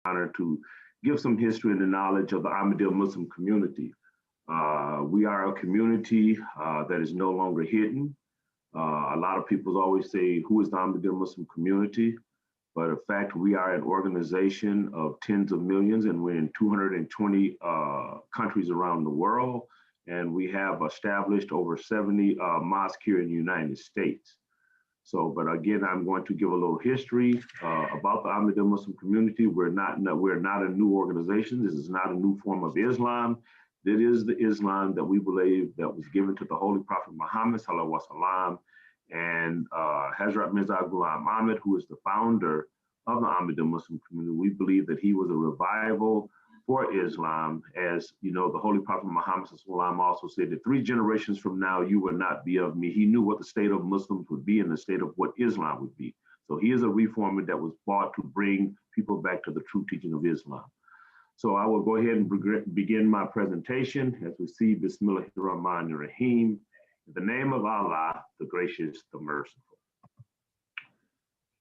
honor to give some history and the knowledge of the Ahmadiyya Muslim community. We are a community that is no longer hidden. A lot of people always say, who is the Ahmadiyya Muslim community? But in fact, we are an organization of tens of millions, and we're in 220 countries around the world. And we have established over 70 mosques here in the United States. So, but again, I'm going to give a little history about the Ahmadiyya Muslim community. We're not a new organization. This is not a new form of Islam. It is the Islam that we believe that was given to the Holy Prophet Muhammad sallallahu alaihi wasallam, and Hazrat Mirza Ghulam Ahmad, who is the founder of the Ahmadiyya Muslim community. We believe that he was a revival for Islam. As you know, the Holy Prophet Muhammad sallallahu alaihi wasallam also said that 3 generations from now, you will not be of me. He knew what the state of Muslims would be and the state of what Islam would be. So he is a reformer that was brought to bring people back to the true teaching of Islam. So I will go ahead and begin my presentation as we see Bismillahir Rahmanir Rahim. In the name of Allah, the gracious, the merciful.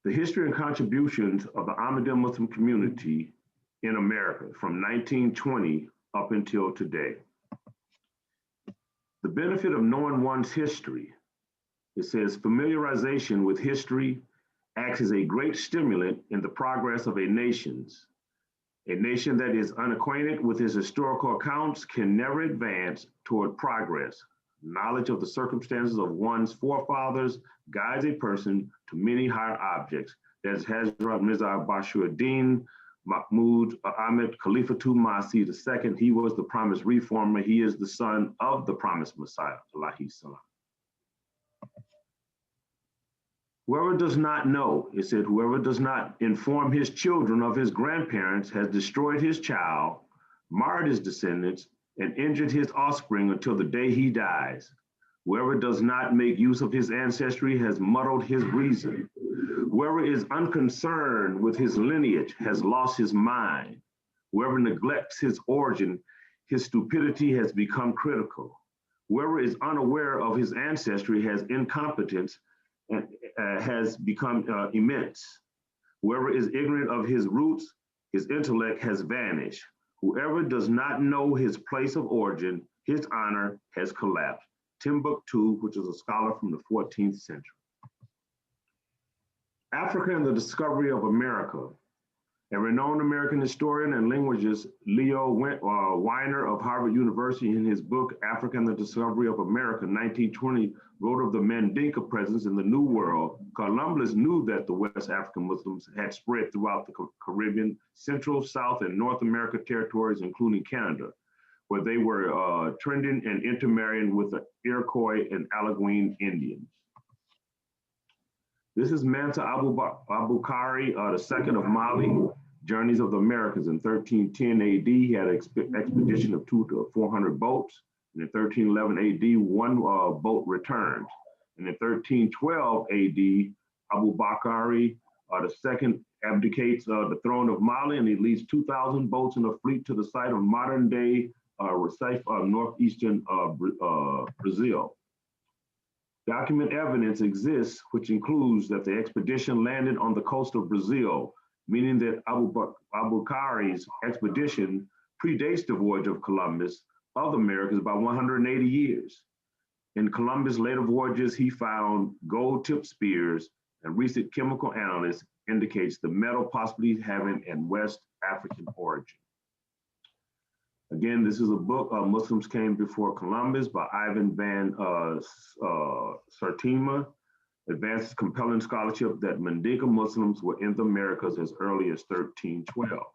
The history and contributions of the Ahmadiyya Muslim community in America from 1920 up until today. The benefit of knowing one's history. It says familiarization with history acts as a great stimulant in the progress of a nation's. A nation that is unacquainted with its historical accounts can never advance toward progress. Knowledge of the circumstances of one's forefathers guides a person to many higher objects. As Hazrat Mirza Bashiruddin Mahmud Ahmed Khalifatul Masih II, he was the promised reformer. He is the son of the promised Messiah, alayhi salam. Whoever does not know, it said, whoever does not inform his children of his grandparents has destroyed his child, marred his descendants, and injured his offspring until the day he dies. Whoever does not make use of his ancestry has muddled his reason. Whoever is unconcerned with his lineage has lost his mind. Whoever neglects his origin, his stupidity has become critical. Whoever is unaware of his ancestry has incompetence and has become immense. Whoever is ignorant of his roots, his intellect has vanished. Whoever does not know his place of origin, his honor has collapsed. Timbuktu, which is a scholar from the 14th century. Africa and the Discovery of America. A renowned American historian and linguist, Leo Weiner of Harvard University, in his book, Africa and the Discovery of America, 1920, wrote of the Mandinka presence in the New World. Columbus knew that the West African Muslims had spread throughout the Caribbean, Central, South, and North America territories, including Canada, where they were trending and intermarrying with the Iroquois and Algonquin Indians. This is Mansa Abubakari II of Mali, Journeys of the Americas. In 1310 AD, he had an expedition of 200 to 400 boats. And in 1311 AD, 1 boat returned. And in 1312 AD, Abubakari II abdicates the throne of Mali, and he leads 2,000 boats in a fleet to the site of modern-day Recife, northeastern Brazil. Document evidence exists, which includes that the expedition landed on the coast of Brazil, meaning that Abubakari's expedition predates the voyage of Columbus of the Americas by 180 years. In Columbus' later voyages, he found gold-tipped spears, and recent chemical analysis indicates the metal possibly having a West African origin. Again, this is a book, Muslims Came Before Columbus by Ivan van Sertima. Advances compelling scholarship that Mandinka Muslims were in the Americas as early as 1312.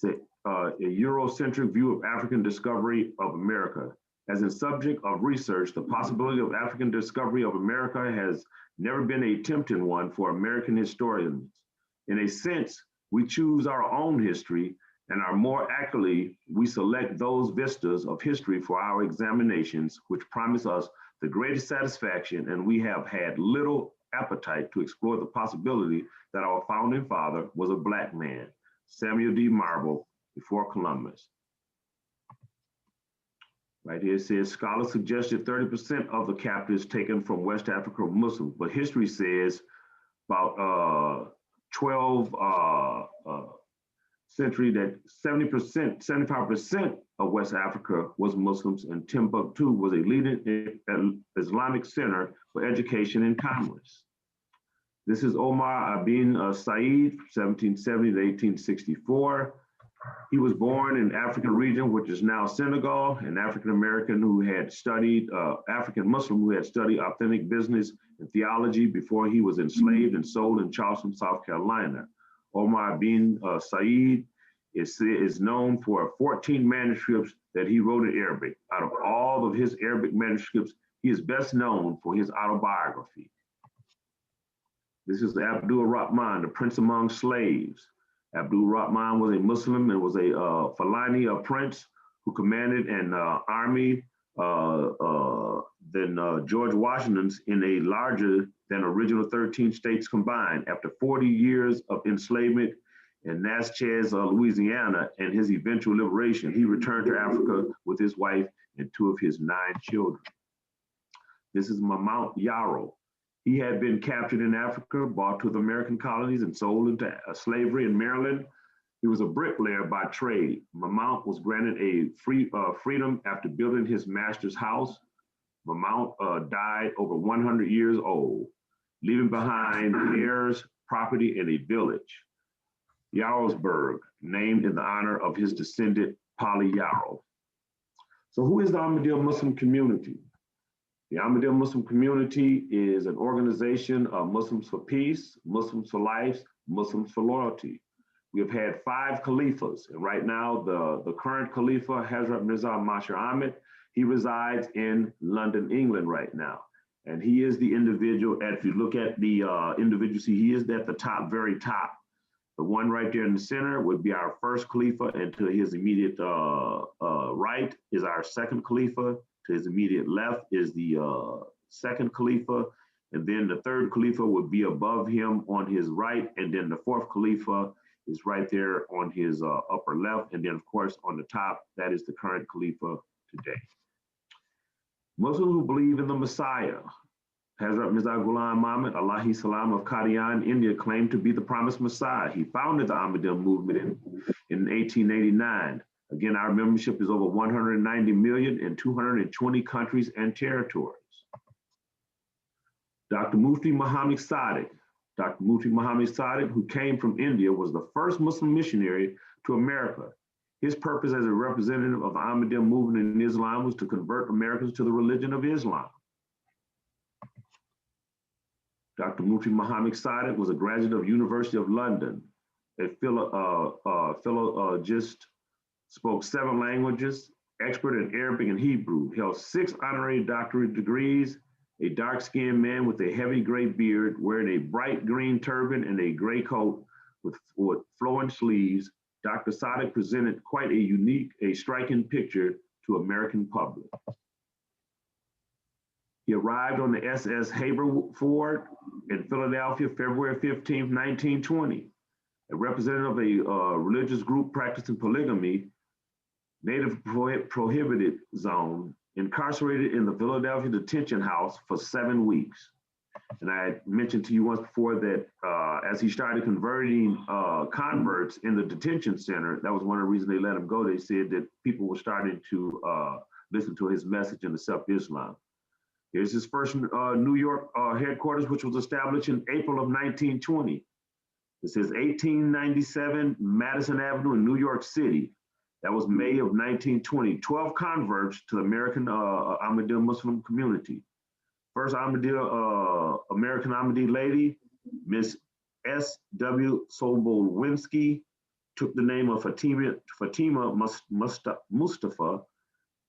It's a Eurocentric view of African discovery of America. As a subject of research, the possibility of African discovery of America has never been a tempting one for American historians. In a sense, we choose our own history, and are more accurately, we select those vistas of history for our examinations, which promise us the greatest satisfaction, and we have had little appetite to explore the possibility that our founding father was a Black man, Samuel D. Marble, before Columbus. Right here it says, scholars suggested 30% of the captives taken from West Africa were Muslims, but history says about 12 century that 70%, 75% of West Africa was Muslims, and Timbuktu was a leading Islamic center for education and commerce. This is Omar Ibn Said, 1770 to 1864. He was born in African region, which is now Senegal, an African American who had studied, African Muslim who had studied authentic business and theology before he was enslaved and sold in Charleston, South Carolina. Omar bin Said is known for 14 manuscripts that he wrote in Arabic. Out of all of his Arabic manuscripts, he is best known for his autobiography. This is Abdul Rahman, the Prince Among Slaves. Abdul Rahman was a Muslim and was a Fulani prince who commanded an army than George Washington's in a larger than original 13 states combined. After 40 years of enslavement in Natchez, Louisiana, and his eventual liberation, he returned to Africa with his wife and 2 of his 9 children. This is Mamount Yarrow. He had been captured in Africa, brought to the American colonies, and sold into slavery in Maryland. He was a bricklayer by trade. Mamount was granted a freedom after building his master's house. Mamount died over 100 years old, leaving behind heirs, property, and a village, Yarrowsburg, named in the honor of his descendant, Polly Yarrow. So who is the Ahmadiyya Muslim community? The Ahmadiyya Muslim community is an organization of Muslims for peace, Muslims for life, Muslims for loyalty. We have had 5 caliphs, and right now the current Khalifa, Hazrat Mirza Masha Ahmed, he resides in London, England right now. And he is the individual, if you look at the individual, see he is at the top, very top. The one right there in the center would be our first Khalifa, and to his immediate right is our second Khalifa. To his immediate left is the second Khalifa, and then the third Khalifa would be above him on his right, and then the fourth Khalifa is right there on his upper left, and then of course on the top, that is the current Khalifa today. Muslims who believe in the Messiah, Hazrat Mirza Ghulam Muhammad Alaihi Salam of Qadian, India, claimed to be the promised Messiah. He founded the Ahmadiyya movement in 1889. Again, our membership is over 190 million in 220 countries and territories. Dr. Mufti Muhammad Sadiq. Dr. Mufti Muhammad Sadiq, who came from India, was the first Muslim missionary to America. His purpose as a representative of the Ahmadiyya movement in Islam was to convert Americans to the religion of Islam. Dr. Mufti Muhammad Sadiq was a graduate of University of London, a philologist, spoke 7 languages, expert in Arabic and Hebrew, held 6 honorary doctorate degrees, a dark-skinned man with a heavy gray beard, wearing a bright green turban and a gray coat with flowing sleeves. Dr. Sadiq presented quite a striking picture to American public. He arrived on the SS Haverford in Philadelphia, February 15, 1920. A representative of a religious group practicing polygamy, Native prohibited zone, incarcerated in the Philadelphia detention house for 7 weeks. And I mentioned to you once before that as he started converting converts in the detention center, that was one of the reasons they let him go. They said that people were starting to listen to his message and accept Islam. Here's his first New York headquarters, which was established in April of 1920. It says 1897 Madison Avenue in New York City. That was May of 1920. 12 converts to the American Ahmadiyya Muslim community. First American Ahmadiyya lady, Miss S.W. Sobolwinski, took the name of Fatima Mustafa.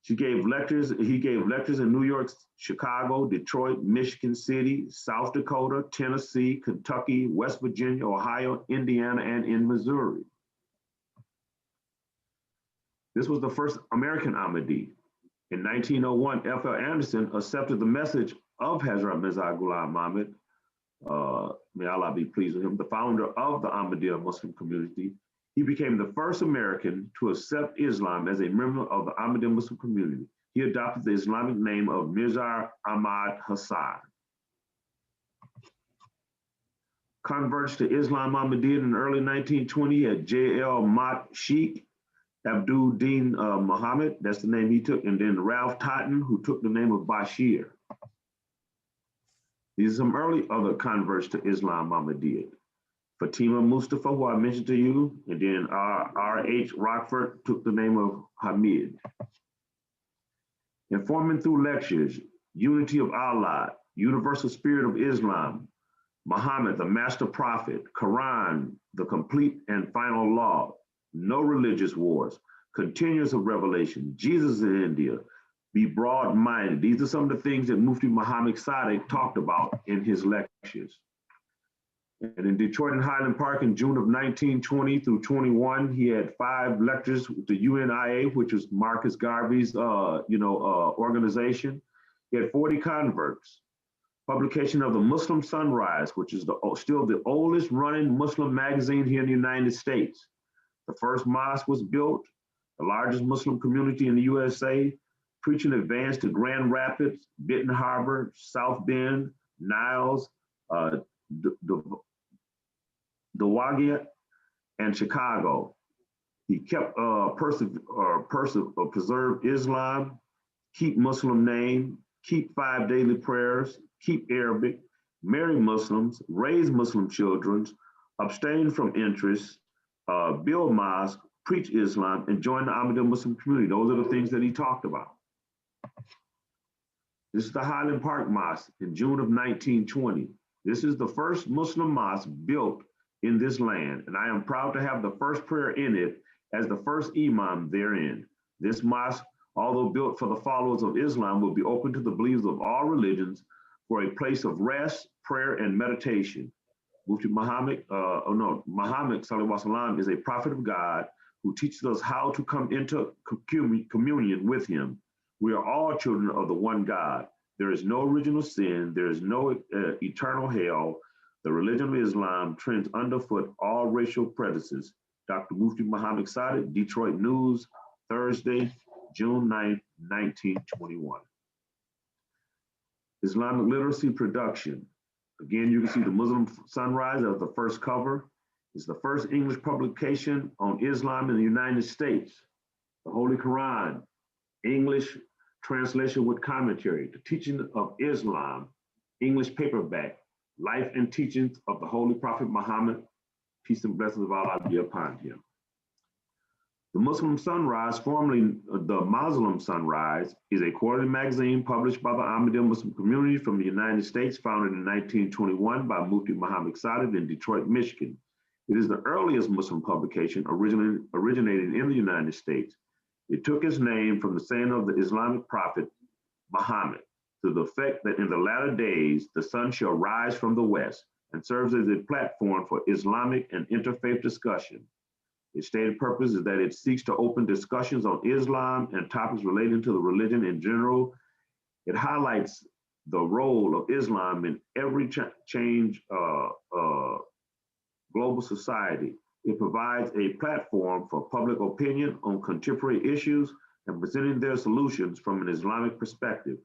He gave lectures in New York, Chicago, Detroit, Michigan City, South Dakota, Tennessee, Kentucky, West Virginia, Ohio, Indiana, and in Missouri. This was the first American Ahmadi. In 1901, F.L. Anderson accepted the message of Hazrat Mirza Ghulam Muhammad, may Allah be pleased with him, the founder of the Ahmadiyya Muslim community. He became the first American to accept Islam as a member of the Ahmadiyya Muslim community. He adopted the Islamic name of Mirza Ahmad Hassan. converts to Islam Ahmadiyya in the early 1920s. You had J.L. Mott Sheikh, Abdul Din Muhammad, that's the name he took, and then Ralph Totten, who took the name of Bashir. These are some early other converts to Islam Ahmadiyya. Fatima Mustafa, who I mentioned to you, and then R.H. Rockford took the name of Hamid. Informing through lectures, Unity of Allah, Universal Spirit of Islam, Muhammad, the Master Prophet, Quran, the complete and final law, no religious wars, continuance of revelation, Jesus in India, be broad-minded. These are some of the things that Mufti Muhammad Sadiq talked about in his lectures. And in Detroit and Highland Park in June of 1920 through 21, he had 5 lectures with the UNIA, which was Marcus Garvey's organization. He had 40 converts. Publication of the Muslim Sunrise, which is still the oldest running Muslim magazine here in the United States. The first mosque was built, the largest Muslim community in the USA. Preaching advanced to Grand Rapids, Benton Harbor, South Bend, Niles, Dowagiac, and Chicago. He kept preserve Islam, keep Muslim name, keep 5 daily prayers, keep Arabic, marry Muslims, raise Muslim children, abstain from interests, build mosque, preach Islam, and join the Ahmadiyya Muslim community. Those are the things that he talked about. This is the Highland Park Mosque in June of 1920. This is the first Muslim mosque built in this land, and I am proud to have the first prayer in it as the first imam therein. This mosque, although built for the followers of Islam, will be open to the believers of all religions for a place of rest, prayer, and meditation. Mufti Muhammad, Muhammad Sallallahu Alaihi Wasallam is a prophet of God who teaches us how to come into communion with him. We are all children of the one God. There is no original sin. There is no eternal hell. The religion of Islam trends underfoot all racial prejudices. Dr. Mufti Muhammad Sadiq, Detroit News, Thursday, June 9th, 1921. Islamic literacy production. Again, you can see the Muslim Sunrise as the first cover. It's the first English publication on Islam in the United States. The Holy Quran, English translation with commentary, The Teaching of Islam, English paperback, Life and Teachings of the Holy Prophet Muhammad, peace and blessings of Allah be upon him. The Muslim Sunrise, formerly the Muslim Sunrise, is a quarterly magazine published by the Ahmadiyya Muslim community from the United States, founded in 1921 by Mufti Muhammad Sadiq in Detroit, Michigan. It is the earliest Muslim publication originated in the United States. It took its name from the saying of the Islamic prophet Muhammad, to the effect that in the latter days, the sun shall rise from the west, and serves as a platform for Islamic and interfaith discussion. Its stated purpose is that it seeks to open discussions on Islam and topics relating to the religion in general. It highlights the role of Islam in every change global society. It provides a platform for public opinion on contemporary issues and presenting their solutions from an Islamic perspective.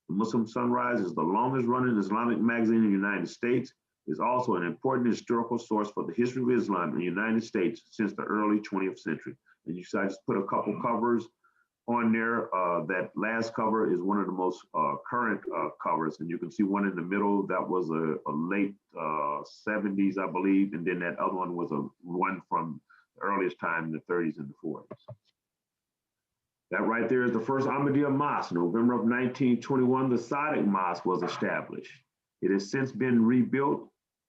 The Muslim Sunrise is the longest running Islamic magazine in the United States. It is also an important historical source for the history of Islam in the United States since the early 20th century. And you see, I just put a couple covers on there. That last cover is one of the most current covers, and you can see one in the middle that was a late 70s, I believe, and then that other one was a one from the earliest time in the 30s and the 40s. That right there is the first Ahmadiyya Mosque. November of 1921, the Sadiq Mosque was established. It has since been rebuilt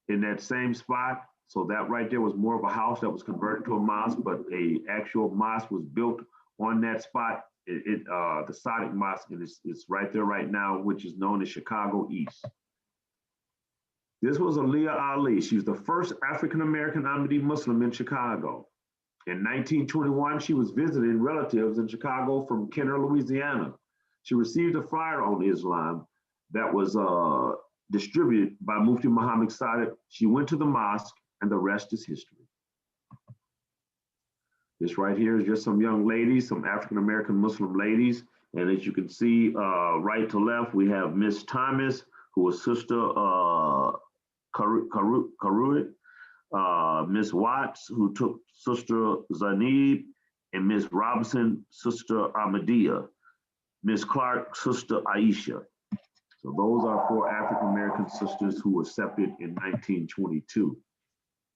in that same spot. So that right there was more of a house that was converted to a mosque, but a actual mosque was built on that spot. The Sadiq Mosque, and it's right there right now, which is known as Chicago East. This was Aliyah Ali. She was the first African-American Ahmadi Muslim in Chicago. In 1921, she was visiting relatives in Chicago from Kenner, Louisiana. She received a flyer on Islam that was distributed by Mufti Muhammad Sadiq. She went to the mosque, and the rest is history. This right here is just some young ladies, some African-American Muslim ladies. And as you can see, right to left, we have Miss Thomas, who was Sister Karuit, Miss Watts, who took Sister Zanib, and Miss Robinson, Sister Ahmadiyya, Miss Clark, Sister Aisha. So those are 4 African-American sisters who were accepted in 1922.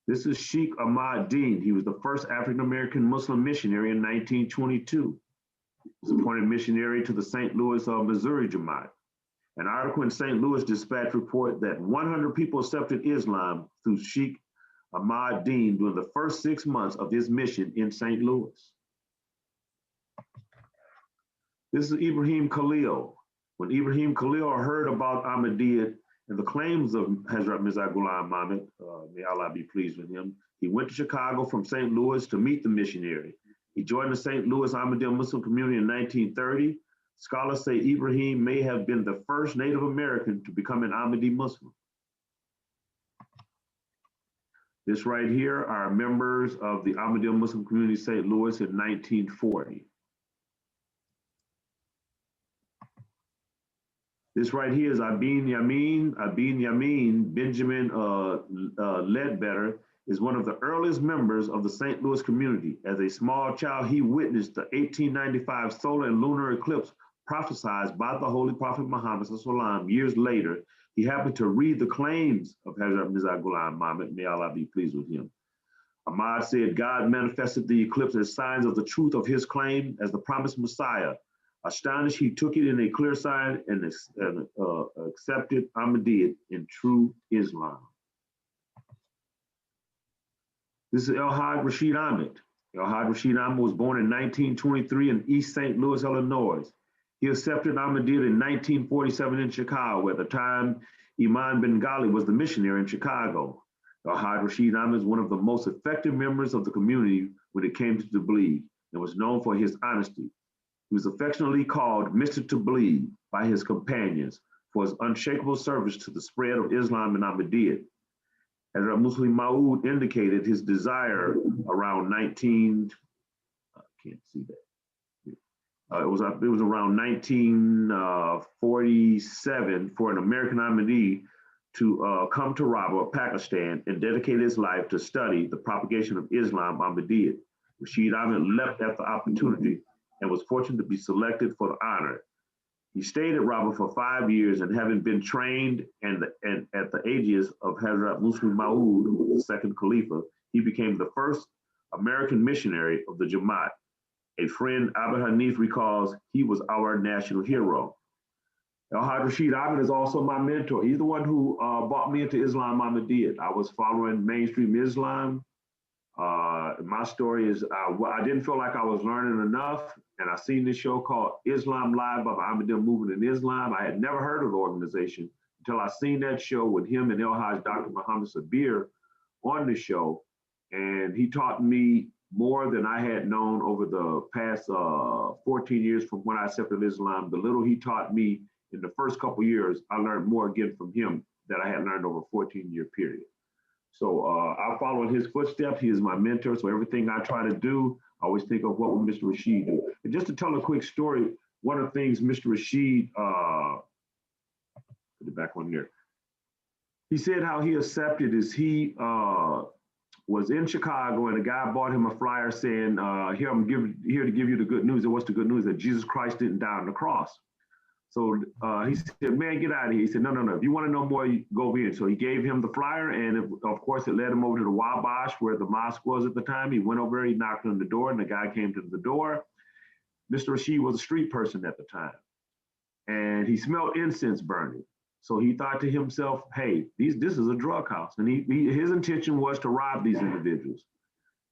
This is Sheikh Ahmad Din. He was the first African-American Muslim missionary in 1922. He was appointed missionary to the St. Louis, Missouri Jamaat. An article in St. Louis Dispatch report that 100 people accepted Islam through Sheikh Ahmad Din during the first 6 months of his mission in St. Louis. This is Ibrahim Khalil. When Ibrahim Khalil heard about Ahmadiyya and the claims of Hazrat Mirza Ghulam Ahmad, may Allah be pleased with him, he went to Chicago from St. Louis to meet the missionary. He joined the St. Louis Ahmadiyya Muslim community in 1930. Scholars say Ibrahim may have been the first Native American to become an Ahmadi Muslim. This right here are members of the Ahmadiyya Muslim community St. Louis in 1940. This right here is Abin Yamin Benjamin Ledbetter is one of the earliest members of the St. Louis community. As a small child, he witnessed the 1895 solar and lunar eclipse prophesied by the Holy Prophet Muhammad years later. He happened to read the claims of Hazrat Mirza Ghulam Ahmad, may Allah be pleased with him. Ahmad said God manifested the eclipse as signs of the truth of his claim as the promised Messiah. Astonished, he took it in a clear sign and accepted Ahmadiyya in true Islam. This is El-Haj Rashid Ahmed. El-Haj Rashid Ahmed was born in 1923 in East St. Louis, Illinois. He accepted Ahmadiyya in 1947 in Chicago. At the time, Imam Bengali was the missionary in Chicago. El-Haj Rashid Ahmed is one of the most effective members of the community when it came to Tabligh and was known for his honesty. He was affectionately called Mr. Tabligh by his companions for his unshakable service to the spread of Islam and Ahmadiyya. Hazrat Muslih Maud indicated his desire around 1947 for an American Ahmadi to come to Rabwa, Pakistan, and dedicate his life to study the propagation of Islam Ahmadiyya. Rashid Ahmed leapt at the opportunity and was fortunate to be selected for the honor. He stayed at Rabwa for 5 years, and having been trained and at the aegis of Hazrat Muslih Maud, who was the second Khalifa, he became the first American missionary of the Jamaat. A friend, Abu Hanif, recalls he was our national hero. El-Haj Rashid Ahmed is also my mentor. He's the one who brought me into Islam Ahmadiyya. I was following mainstream Islam. My story is I didn't feel like I was learning enough, and I seen this show called Islam Live by the Ahmadiyya Movement in Islam. I had never heard of the organization until I seen that show with him and El-Haj Dr. Muhammad Sabir on the show, and he taught me more than I had known over the past 14 years from when I accepted Islam. The little he taught me in the first couple years, I learned more again from him that I had learned over a 14-year period. So I follow in his footsteps. He is my mentor. So everything I try to do, I always think of what would Mr. Rashid do. And just to tell a quick story, one of the things Mr. Rashid, put it back on there. He said how he accepted is he was in Chicago and a guy bought him a flyer saying, here I'm here to give you the good news. And what's the good news? That Jesus Christ didn't die on the cross. So he said, man, get out of here. He said, no. If you want to know more, you go over here. So he gave him the flyer, and of course, it led him over to the Wabash, where the mosque was at the time. He went over there, he knocked on the door, and the guy came to the door. Mr. Rashid was a street person at the time, and he smelled incense burning. So he thought to himself, hey, this is a drug house. And his intention was to rob these individuals.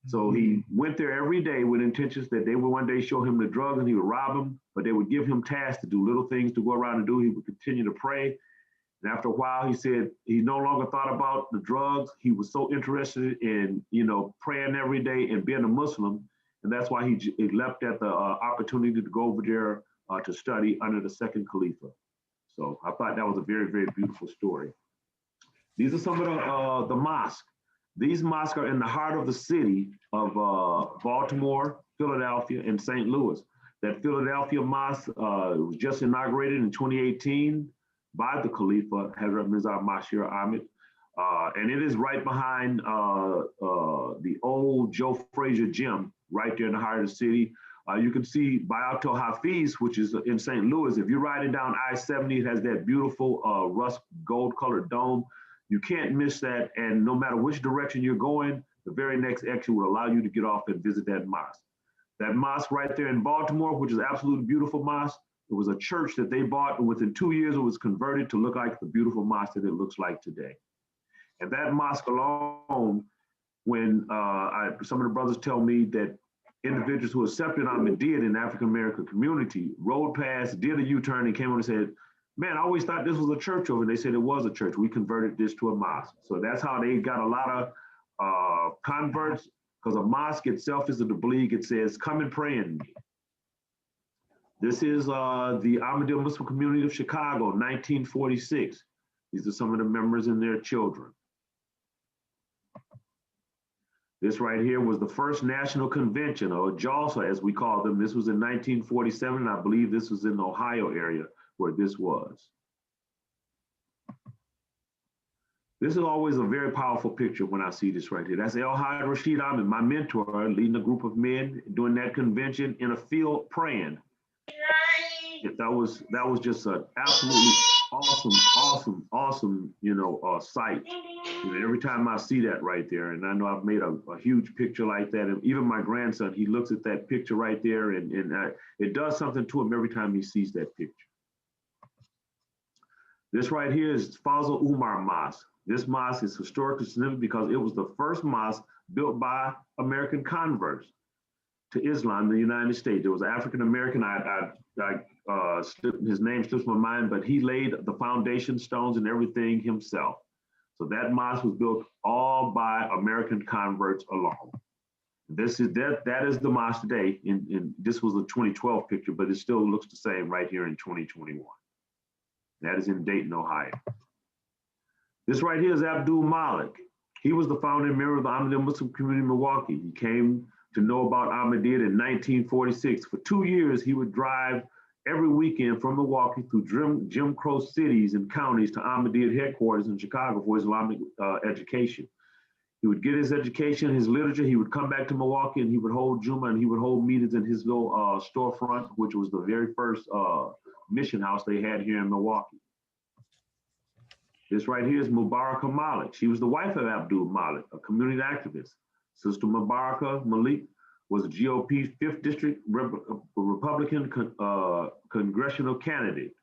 So he went there every day with intentions that they would one day show him the drugs and he would rob them, but they would give him tasks to do little things to go around and do. He would continue to pray. And after a while, he said he no longer thought about the drugs. He was so interested in, praying every day and being a Muslim. And that's why he leapt at the opportunity to go over there to study under the second Khalifa. So I thought that was a very, very beautiful story. These are some of the mosques. These mosques are in the heart of the city of Baltimore, Philadelphia, and St. Louis. That Philadelphia mosque was just inaugurated in 2018 by the Khalifa, Hazrat Mirza Bashir Ahmed. And it is right behind the old Joe Frazier Gym, right there in the heart of the city. You can see Bayato Hafiz, which is in St. Louis. If you're riding down I-70, it has that beautiful rust gold colored dome. You can't miss that. And no matter which direction you're going, the very next exit will allow you to get off and visit that mosque. That mosque right there in Baltimore, which is an absolutely beautiful mosque, it was a church that they bought, and within 2 years, it was converted to look like the beautiful mosque that it looks like today. And that mosque alone, when some of the brothers tell me that individuals who accepted Ahmadiyya in the African American community rode past, did a U-turn, and came on and said, man, I always thought this was a church over. And they said it was a church. We converted this to a mosque. So that's how they got a lot of converts, because a mosque itself is a tabligh. It says, come and pray in me. This is the Ahmadiyya Muslim community of Chicago, 1946. These are some of the members and their children. This right here was the first national convention, or JALSA as we call them. This was in 1947, and I believe this was in the Ohio area where this was. This is always a very powerful picture when I see this right here. That's El-Haj Rashid Ahmed, my mentor, leading a group of men doing that convention in a field praying. That was just an absolutely awesome, sight. Every time I see that right there, and I know I've made a huge picture like that, and even my grandson, he looks at that picture right there, and it does something to him every time he sees that picture. This right here is Fazl Umar Mosque. This mosque is historically significant because it was the first mosque built by American converts to Islam in the United States. There was an African American, his name slips my mind, but he laid the foundation stones and everything himself. So that mosque was built all by American converts alone. That is the mosque today. This was a 2012 picture, but it still looks the same right here in 2021. That is in Dayton, Ohio. This right here is Abdul Malik. He was the founding member of the Ahmadiyya Muslim community in Milwaukee. He came to know about Ahmadiyya in 1946. For 2 years, he would drive every weekend from Milwaukee through Jim Crow cities and counties to Ahmadiyya headquarters in Chicago for Islamic education. He would get his education, his literature. He would come back to Milwaukee and he would hold Juma, and he would hold meetings in his little storefront, which was the very first mission house they had here in Milwaukee. This right here is Mubaraka Malik. She was the wife of Abdul Malik, a community activist. Sister Mubaraka Malik was a GOP 5th District Republican congressional candidate.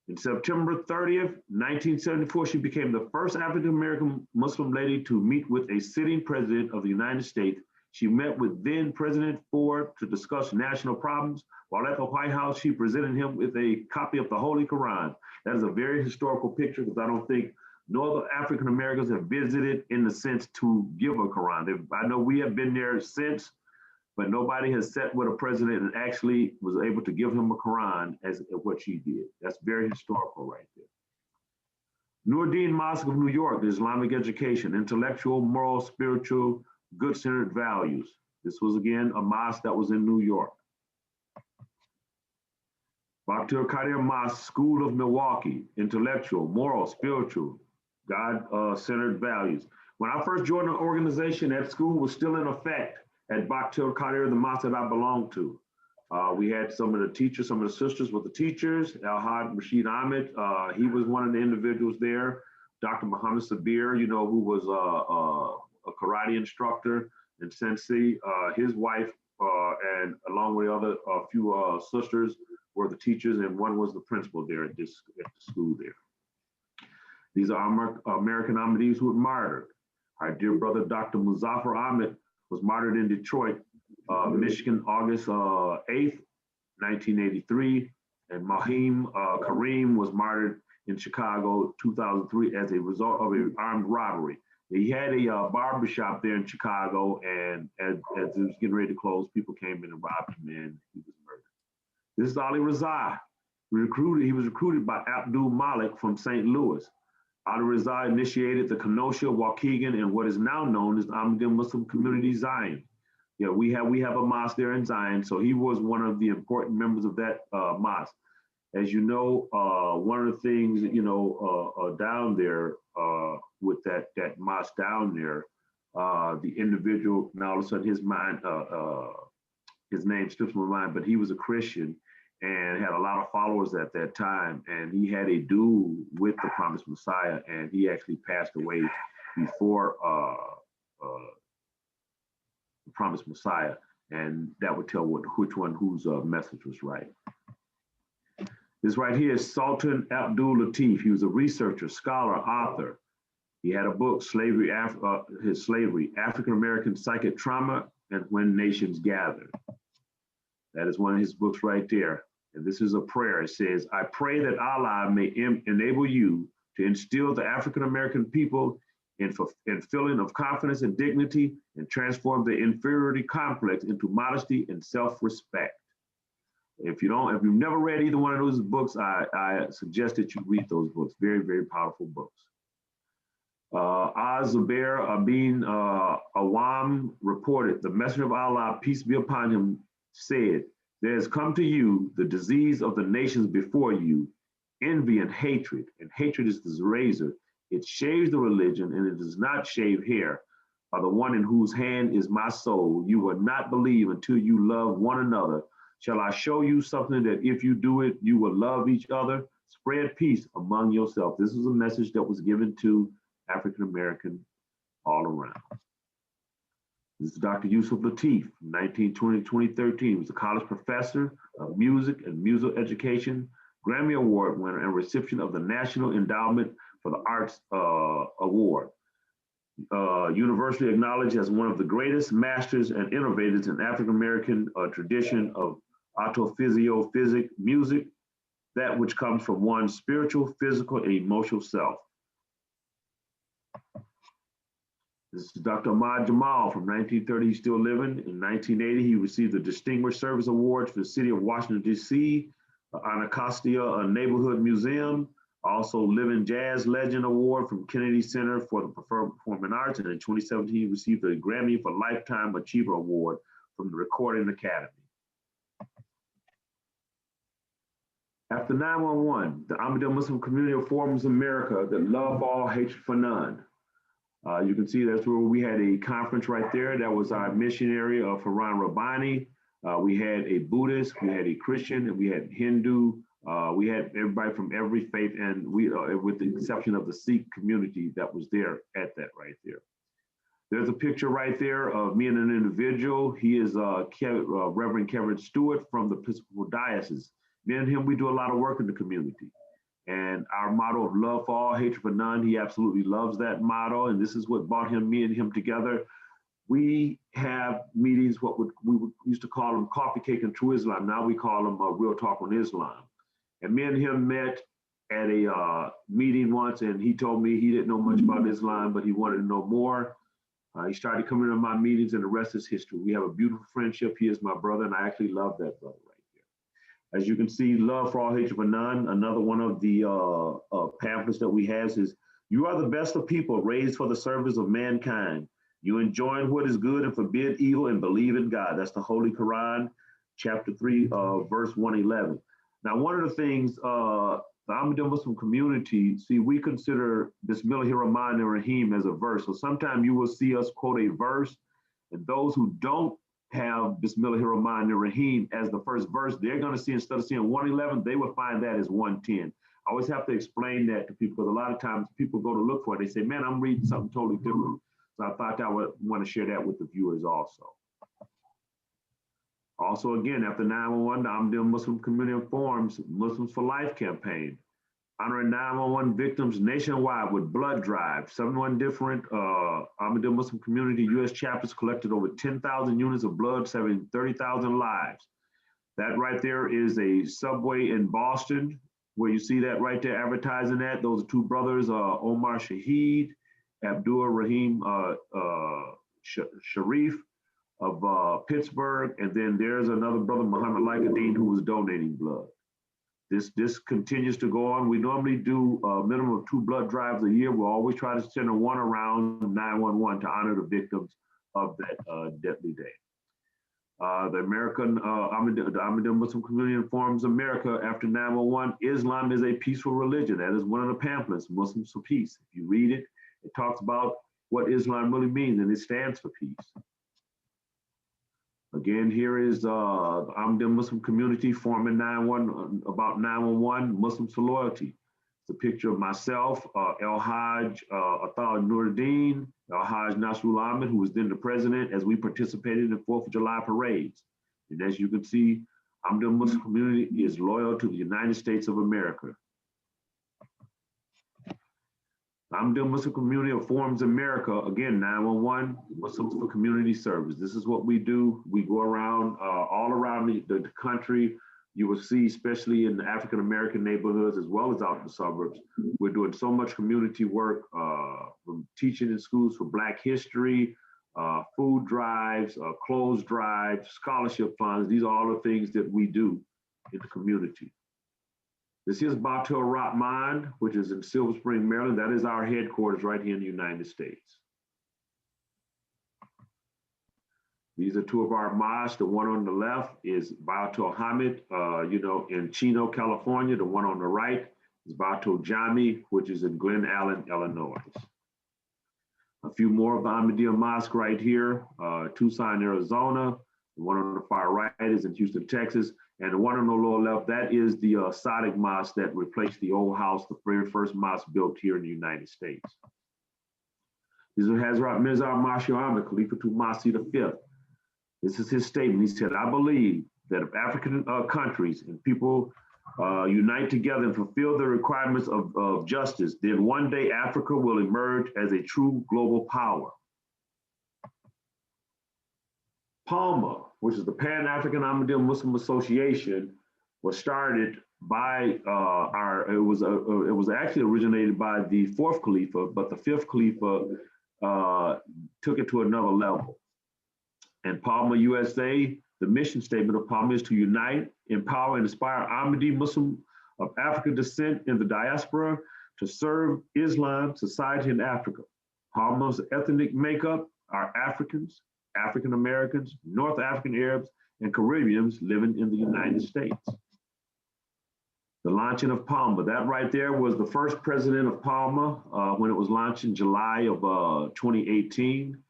In September 30th, 1974, she became the first African-American Muslim lady to meet with a sitting president of the United States. She met with then President Ford to discuss national problems. While at the White House, she presented him with a copy of the Holy Quran. That is a very historical picture because I don't think no other African Americans have visited in the sense to give a Quran. I know we have been there since, but nobody has sat with a president and actually was able to give him a Quran as what she did. That's very historical right there. Nuruddin Mosque of New York, the Islamic education, intellectual, moral, spiritual, good-centered values. This was again a mosque that was in New York. Bakhtir Kadir Mosque, School of Milwaukee, intellectual, moral, spiritual, God-centered values. When I first joined the organization, that school was still in effect at Bakhtir Kadir, the mosque that I belonged to. We had some of the teachers, some of the sisters were the teachers. El-Haj Rashid Ahmed, he was one of the individuals there. Dr. Muhammad Sabir, who was a karate instructor and sensei. His wife, and along with a few sisters, were the teachers, and one was the principal there at the school there. These are American Ahmadiyyas who were martyred. Our dear brother, Dr. Muzaffar Ahmed, was martyred in Detroit, Michigan, August 8th, 1983. And Mahim Kareem was martyred in Chicago, 2003, as a result of an armed robbery. He had a barbershop there in Chicago, and as it was getting ready to close, people came in and robbed him, and he was murdered. This is Ali Raza. He was recruited by Abdul Malik from St. Louis. Ali Raza initiated the Kenosha, Waukegan, and what is now known as the Ahmadiyya Muslim Community Zion. Yeah, we have a mosque there in Zion, so he was one of the important members of that mosque. As you know, one of the things, down there with that mosque down there, the individual, now all of a sudden his name slips my mind, but he was a Christian and had a lot of followers at that time. And he had a duel with the promised Messiah, and he actually passed away before the promised Messiah. And that would tell which one whose message was right. This right here is Sultan Abdul Latif. He was a researcher, scholar, author. He had a book, his Slavery, African American Psychic Trauma and When Nations Gathered. That is one of his books right there. And this is a prayer. It says, I pray that Allah may enable you to instill the African American people in feeling of confidence and dignity and transform the inferiority complex into modesty and self-respect. If you've never read either one of those books, I suggest that you read those books. Very, very powerful books. Az-Zubair Abin Awam reported, the Messenger of Allah, peace be upon him, said, there has come to you the disease of the nations before you, envy and hatred is the razor. It shaves the religion and it does not shave hair. By the one in whose hand is my soul, you will not believe until you love one another. Shall I show you something that if you do it, you will love each other? Spread peace among yourself. This is a message that was given to African American all around. This is Dr. Yusuf Latif, from 1920 to 2013. He was a college professor of music and musical education, Grammy Award winner, and recipient of the National Endowment for the Arts Award. Universally acknowledged as one of the greatest masters and innovators in African American tradition of autophysiophysic music, that which comes from one's spiritual, physical, and emotional self. This is Dr. Ahmad Jamal from 1930, he's still living. In 1980, he received the Distinguished Service Award for the City of Washington, D.C., Anacostia Neighborhood Museum, also Living Jazz Legend Award from Kennedy Center for the Performing Arts. And in 2017, he received a Grammy for Lifetime Achiever Award from the Recording Academy. After 9/11, the Ahmadiyya Muslim Community informs America that love all, hatred for none. You can see that's where we had a conference right there. That was our missionary of Haran Rabbani. We had a Buddhist, we had a Christian, and we had Hindu. We had everybody from every faith, and we, with the exception of the Sikh community that was there at that right there. There's a picture right there of me and an individual. He is Reverend Kevin Stewart from the Episcopal Diocese. Me and him, we do a lot of work in the community. And our motto of love for all, hatred for none, he absolutely loves that motto. And this is what brought me and him together. We have meetings, we used to call them Coffee Cake and True Islam. Now we call them Real Talk on Islam. And me and him met at a meeting once, and he told me he didn't know much about Islam, but he wanted to know more. He started coming to my meetings, and the rest is history. We have a beautiful friendship. He is my brother, and I actually love that brother right there. As you can see, love for all, hatred for none. Another one of the pamphlets that we have is, you are the best of people, raised for the service of mankind. You enjoin what is good and forbid evil and believe in God. That's the Holy Quran, chapter 3, verse 111. Now, one of the things, the Ahmadiyya Muslim community, see, we consider Bismillahir Rahmanir Rahim as a verse. So sometimes you will see us quote a verse, and those who don't have Bismillahir Rahmanir Rahim as the first verse, they're going to see, instead of seeing 111, they will find that as 110. I always have to explain that to people, because a lot of times people go to look for it. They say, man, I'm reading something totally different. So I thought I would want to share that with the viewers also. Also, again, after 9/11, the Ahmadiyya Muslim community informs Muslims for Life campaign, honoring 9/11 victims nationwide with blood drive. 71 different Ahmadiyya Muslim community U.S. chapters collected over 10,000 units of blood, saving 30,000 lives. That right there is a Subway in Boston, where you see that right there advertising that. Those are two brothers, Omar Shaheed, Abdul Rahim Sharif of Pittsburgh, and then there's another brother, Muhammad Likaddin, who was donating blood. This continues to go on. We normally do a minimum of 2 blood drives a year. We'll always try to send one around 9/11 to honor the victims of that deadly day. The Ahmadiyya Muslim community informs America after 9/11, Islam is a peaceful religion. That is one of the pamphlets, Muslims for Peace. If you read it, it talks about what Islam really means, and it stands for peace. Again, here is the Ahmadiyya Muslim community forming about 9/11, Muslims for Loyalty. It's a picture of myself, El Hajj Athal Nuruddin, El Hajj Nasrul Ahmed, who was then the president, as we participated in the 4th of July parades. And as you can see, Ahmadiyya Muslim community is loyal to the United States of America. The Ahmadiyya Muslim community informs America, again, 911, Muslims for Community Service. This is what we do. We go around, all around the country. You will see, especially in the African American neighborhoods, as well as out in the suburbs, we're doing so much community work, from teaching in schools for Black history, food drives, clothes drives, scholarship funds. These are all the things that we do in the community. This is Babatu Rahman, which is in Silver Spring, Maryland. That is our headquarters right here in the United States. These are two of our mosques. The one on the left is Babatu Hamid, in Chino, California. The one on the right is Babatu Jami, which is in Glen Allen, Illinois. A few more of the Ahmadiyya Mosque right here, Tucson, Arizona. The one on the far right is in Houston, Texas. And the one on the lower left, that is the Sadiq Mosque that replaced the old house, the very first mosque built here in the United States. This is Hazrat Mirza Masih Ahmad, Khalifa to Masih V. This is his statement. He said, I believe that if African countries and people unite together and fulfill the requirements of justice, then one day Africa will emerge as a true global power. PALMA, which is the Pan-African Ahmadiyya Muslim Association, was started by it was actually originated by the 4th Khalifa, but the 5th Khalifa took it to another level. And PALMA USA, the mission statement of PALMA is to unite, empower, and inspire Ahmadi Muslim of African descent in the diaspora to serve Islam society in Africa. PALMA's ethnic makeup are Africans, African Americans, North African Arabs, and Caribbeans living in the United States. The launching of PALMA, that right there was the first president of PALMA when it was launched in July of 2018.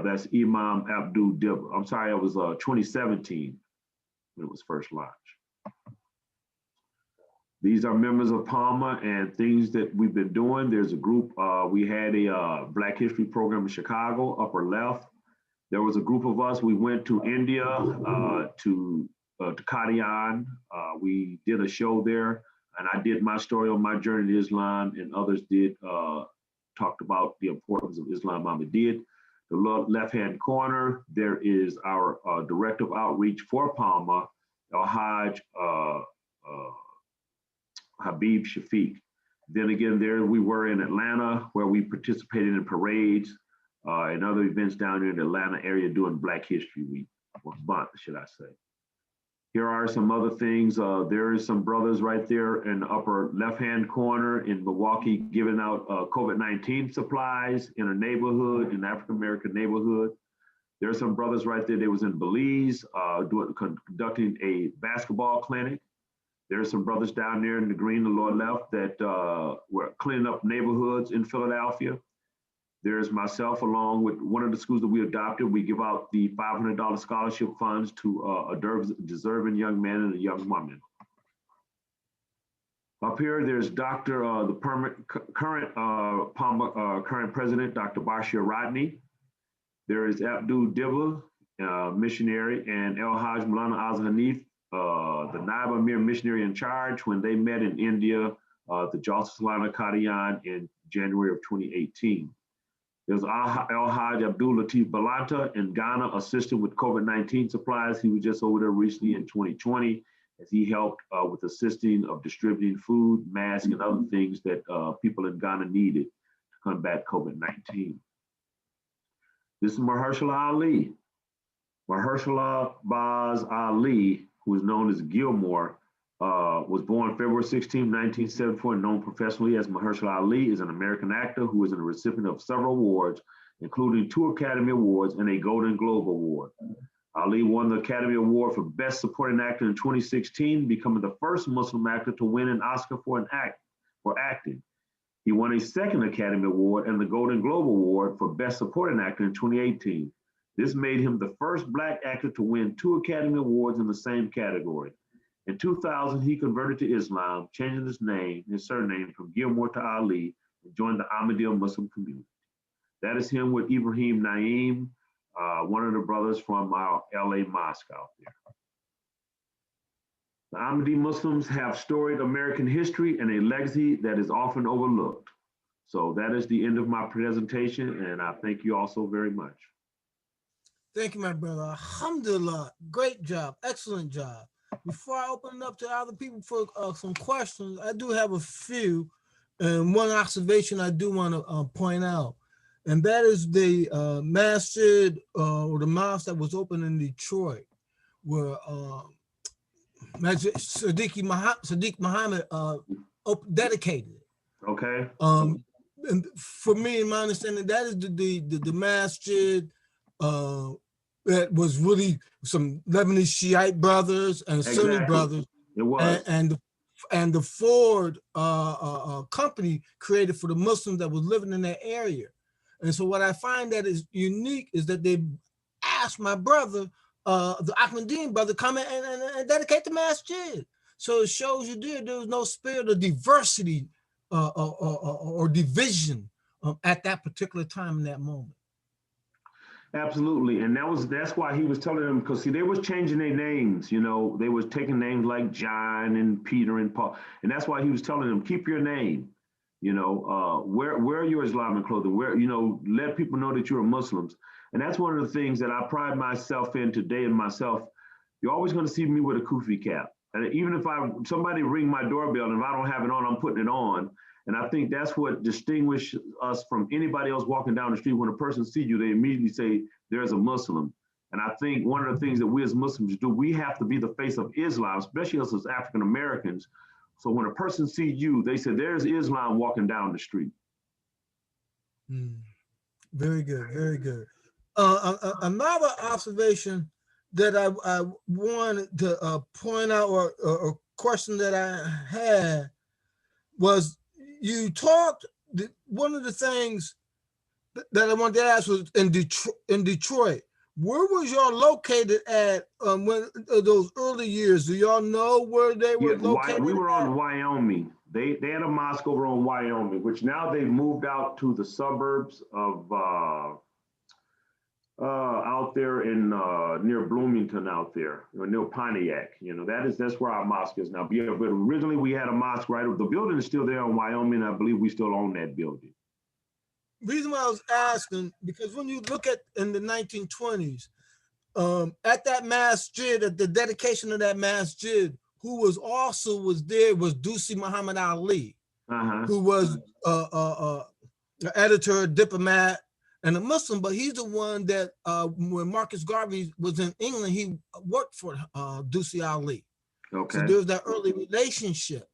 That's Imam Abdul Dibba. I'm sorry, it was 2017 when it was first launched. These are members of PALMA and things that we've been doing. There's a group, we had a Black History program in Chicago, upper left. There was a group of us, we went to India, to Qadian. We did a show there, and I did my story on my journey to Islam, and others did, talked about the importance of Islam Ahmadiyyat. The left-hand corner, there is our director of outreach for PALMA, El Hajj Habib Shafiq. Then again, there we were in Atlanta, where we participated in parades and other events down there in the Atlanta area doing Black History Week, or month, should I say. Here are some other things. There is some brothers right there in the upper left-hand corner in Milwaukee giving out COVID-19 supplies in a neighborhood, in the African-American neighborhood. There are some brothers right there. They was in Belize conducting a basketball clinic. There are some brothers down there in the green, the lower left, that were cleaning up neighborhoods in Philadelphia. There's myself, along with one of the schools that we adopted. We give out the $500 scholarship funds to a deserving young man and a young woman. Up here, there's Dr. Current PALMA current president, Dr. Bashir Rodney. There is Abdul Dibba, missionary, and El Hajj Mulana Azza Hanif, the Naib Amir missionary in charge, when they met in India, the Jalsa Salana Qadian in January of 2018. There's El Hajj Abdul Latif Balanta in Ghana, assisting with COVID-19 supplies. He was just over there recently in 2020, as he helped with assisting of distributing food, masks, and other things that people in Ghana needed to combat COVID-19. This is Mahershala Ali. Mahershala Baz Ali, who is known as Gilmore, was born February 16, 1974, and known professionally as Mahershala Ali, is an American actor who is a recipient of several awards, including 2 Academy Awards and a Golden Globe Award. Ali Ali won the Academy Award for Best Supporting Actor in 2016, becoming the first Muslim actor to win an Oscar for acting. He won a second Academy Award and the Golden Globe Award for Best Supporting Actor in 2018. This made him the first Black actor to win 2 Academy Awards in the same category. In 2000, he converted to Islam, changing his surname from Gilmore to Ali, and joined the Ahmadiyya Muslim community. That is him with Ibrahim Naeem, one of the brothers from our LA mosque out there. The Ahmadi Muslims have storied American history and a legacy that is often overlooked. So that is the end of my presentation, and I thank you all so very much. Thank you, my brother. Alhamdulillah, great job, excellent job. Before I open it up to other people for some questions, I do have a few, and one observation I do want to point out, and that is the masjid or the mosque that was open in Detroit, where Sadiq Muhammad dedicated it. Okay. And for me, in my understanding, that is the masjid that was really some Lebanese Shiite brothers and Sunni brothers. It was. And the Ford company created for the Muslims that was living in that area. And so what I find that is unique is that they asked my brother, the Ahmadiyya brother, come in and dedicate the masjid. So it shows you there was no spirit of diversity or division at that particular time in that moment. Absolutely, and that's why he was telling them, because see, they was changing their names, you know, they was taking names like John and Peter and Paul, and that's why he was telling them, keep your name, you know, wear your Islamic clothing, let people know that you're Muslims, and that's one of the things that I pride myself in today in myself. You're always going to see me with a kufi cap, and even if somebody ring my doorbell and if I don't have it on, I'm putting it on. And I think that's what distinguishes us from anybody else walking down the street. When a person sees you, they immediately say, there's a Muslim. And I think one of the things that we as Muslims do, we have to be the face of Islam, especially us as African Americans. So when a person sees you, they say, there's Islam walking down the street. Very good, very good. Another observation that I wanted to point out, or question that I had, was you talked, one of the things that I wanted to ask was in Detroit, where was y'all located at when those early years? Do y'all know where they were located? We were on Wyoming. They had a mosque over on Wyoming, which now they've moved out to the suburbs of out there in near Bloomington out there, near Pontiac. You know, that's where our mosque is now. But originally we had a mosque right. The building is still there in Wyoming. I believe we still own that building. Reason why I was asking, because when you look at in the 1920s, at that masjid, at the dedication of that masjid, who was there was Dusi Muhammad Ali, who was an editor, diplomat, and a Muslim, but he's the one that when Marcus Garvey was in England, he worked for Dusi Ali. Okay. So there was that early relationship,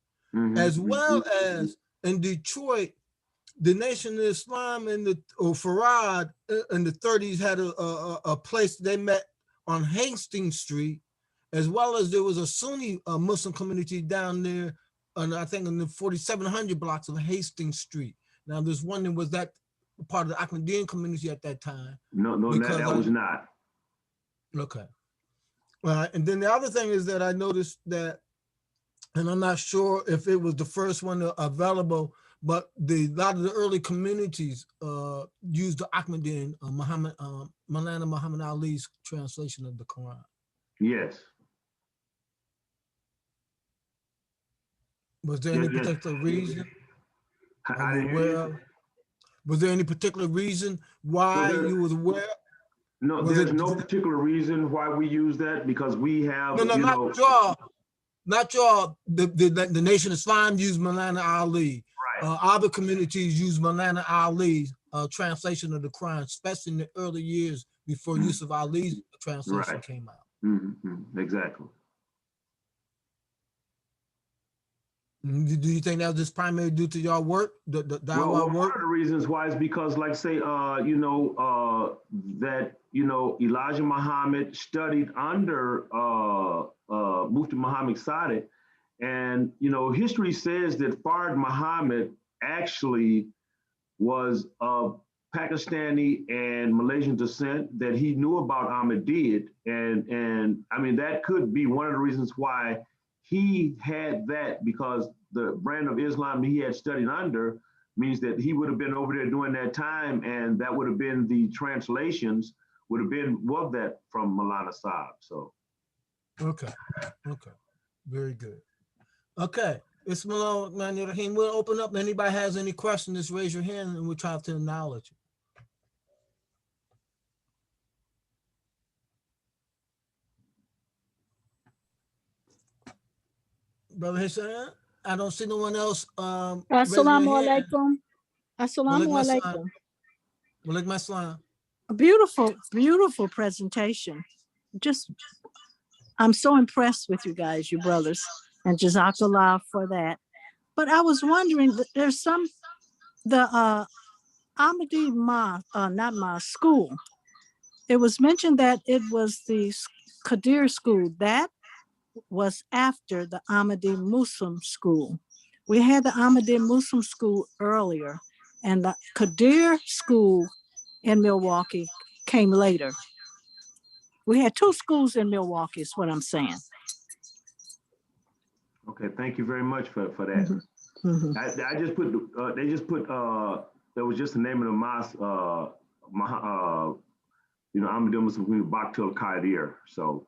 as well as in Detroit, the Nation of Islam or Farad in the 30s had a place they met on Hastings Street, as well as there was a Sunni Muslim community down there, and I think in the 4700 blocks of Hastings Street. Now, there's one that was that part of the Ahmadiyya community at that time. No, that was not. Okay. And then the other thing is that I noticed that, and I'm not sure if it was the first one available, but a lot of the early communities used the Ahmadiyya, Maulana Muhammad Ali's translation of the Quran. Yes. Was there any particular reason? Was there any particular reason why you was aware? No, there's no particular reason why we use that, because we have. Not y'all. The Nation of Islam used Maulana Ali. Right. Other communities use Maulana Ali's translation of the Quran, especially in the early years before Yusuf Ali's translation came out. Exactly. Do you think that was just primarily due to y'all work, the dawah work? One of the reasons why is because, like, say, that Elijah Muhammad studied under Mufti Muhammad Sadiq. And, history says that Fard Muhammad actually was of Pakistani and Malaysian descent, that he knew about Ahmadiyya. And I mean, that could be one of the reasons why he had that, because the brand of Islam he had studied under means that he would have been over there during that time, and that would have been the translations would have been of that from Maulana Saab. So. Okay. Very good. Okay. Bismillah ar-Rahman ar-Rahim. We'll open up. Anybody has any questions, just raise your hand and we'll try to acknowledge it. Brother Hassan, I don't see no one else. Assalamu alaikum. Assalamu alaikum. Walaikum assalam. A beautiful, beautiful presentation. I'm so impressed with you guys, you brothers, and Jazakallah for that. But I was wondering, there's the Ahmadiyya school. It was mentioned that it was the Qadir school. That was after the Ahmadiyya Muslim school. We had the Ahmadiyya Muslim school earlier, and the Qadir school in Milwaukee came later. We had two schools in Milwaukee, is what I'm saying. Okay, thank you very much for that. Mm-hmm. I just put, they just put, that was just the name of the mosque, Ahmadiyya Muslim Bakhtul Qadir. So,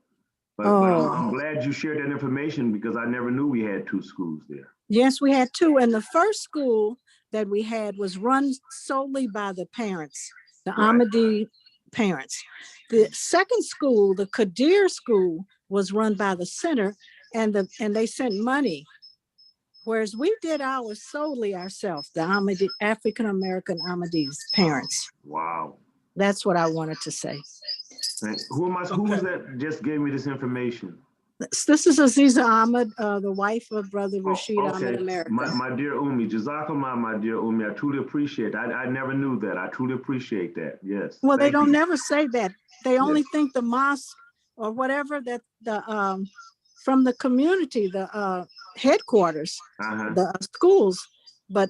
but I'm glad you shared that information, because I never knew we had two schools there. Yes, we had two. And the first school that we had was run solely by the parents, the Ahmadiyya parents. The second school, the Qadir school, was run by the center, and they sent money. Whereas we did ours solely ourselves, the African American Ahmadiyya's parents. Wow. That's what I wanted to say. Who was that just gave me this information? This is Aziza Ahmed, the wife of Brother Rashid Ahmed American. My dear Umi, Jazakallah, my dear Umi, I truly appreciate it. I never knew that. I truly appreciate that. Yes. Well, they don't never say that. They only think the mosque or whatever that the from the community, the headquarters, the schools. But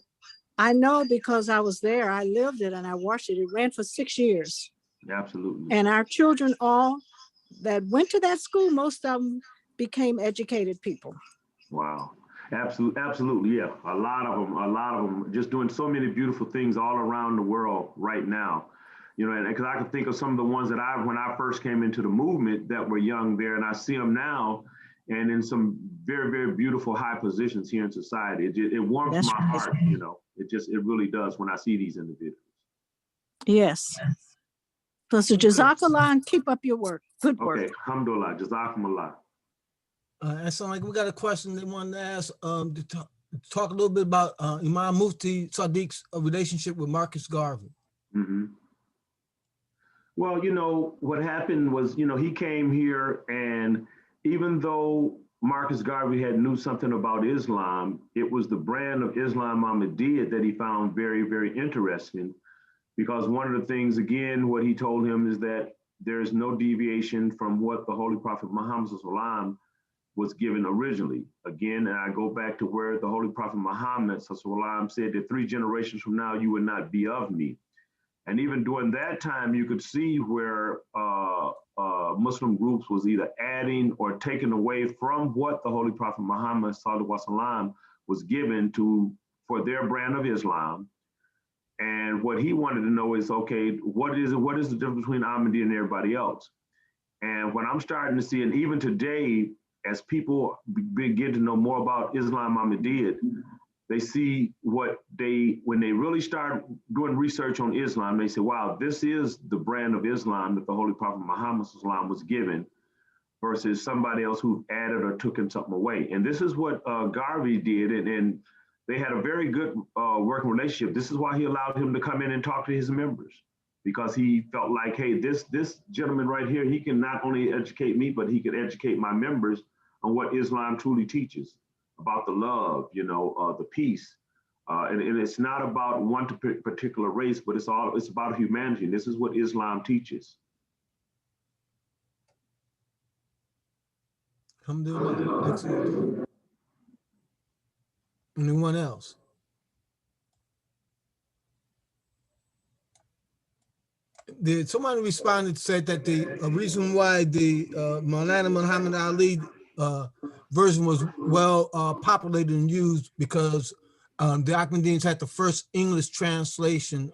I know because I was there, I lived it and I watched it. It ran for 6 years. Absolutely. And our children all that went to that school, most of them became educated people. Wow. Absolutely. Yeah. A lot of them just doing so many beautiful things all around the world right now. And because I can think of some of the ones that when I first came into the movement that were young there, and I see them now and in some very, very beautiful high positions here in society. It warms my heart, it really does when I see these individuals. Yes. So Jazakallah, and keep up your work. Good work. Okay, alhamdulillah, Jazakumullah. And so we got a question they wanted to ask, to talk a little bit about Imam Mufti Sadiq's relationship with Marcus Garvey. Mm-hmm. Well, what happened was, he came here, and even though Marcus Garvey knew something about Islam, it was the brand of Islam Ahmadiyya that he found very, very interesting. Because one of the things, again, what he told him is that there is no deviation from what the Holy Prophet Muhammad was given originally. Again, and I go back to where the Holy Prophet Muhammad said that 3 generations from now, you would not be of me. And even during that time, you could see where Muslim groups was either adding or taking away from what the Holy Prophet Muhammad was given for their brand of Islam. And what he wanted to know is, okay, what is the difference between Ahmadiyya and everybody else? And what I'm starting to see, and even today, as people begin to know more about Islam Ahmadiyya, they see when they really start doing research on Islam, they say, wow, this is the brand of Islam that the Holy Prophet Muhammad was given versus somebody else who added or took something away. And this is what Garvey did. And they had a very good working relationship. This is why he allowed him to come in and talk to his members, because he felt like, hey, this gentleman right here, he can not only educate me, but he could educate my members on what Islam truly teaches about the love, the peace. And it's not about one particular race, but it's about humanity. And this is what Islam teaches. Alhamdulillah. Excellent. Anyone else? Did somebody responded said that the reason why the Maulana Muhammad Ali version was well populated and used because the Ahmadiyya had the first English translation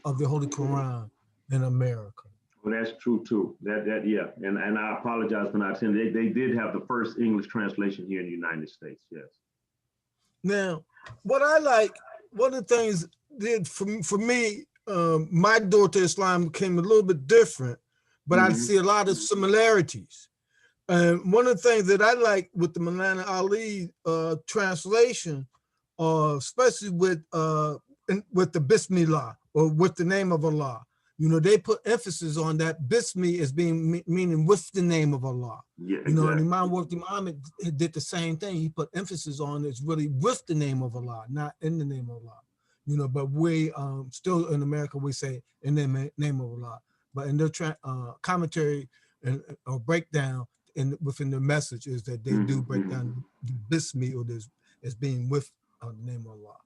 of the Holy Quran in America. Well, that's true too. Yeah, and I apologize for not saying they did have the first English translation here in the United States. Yes. Now, what I like, one of the things did for me, my door to Islam became a little bit different, but I see a lot of similarities. And one of the things that I like with the Maulana Ali translation, especially with the Bismillah or with the name of Allah, you know, they put emphasis on that Bismi as being meaning with the name of Allah. Yeah, you know, exactly. and Imam Waqti Muhammad did the same thing. He put emphasis on it's really with the name of Allah, not in the name of Allah. You know, but we still in America we say in the name of Allah. But in their commentary or breakdown within the message is that they do break down the Bismi or this as being with the name of Allah.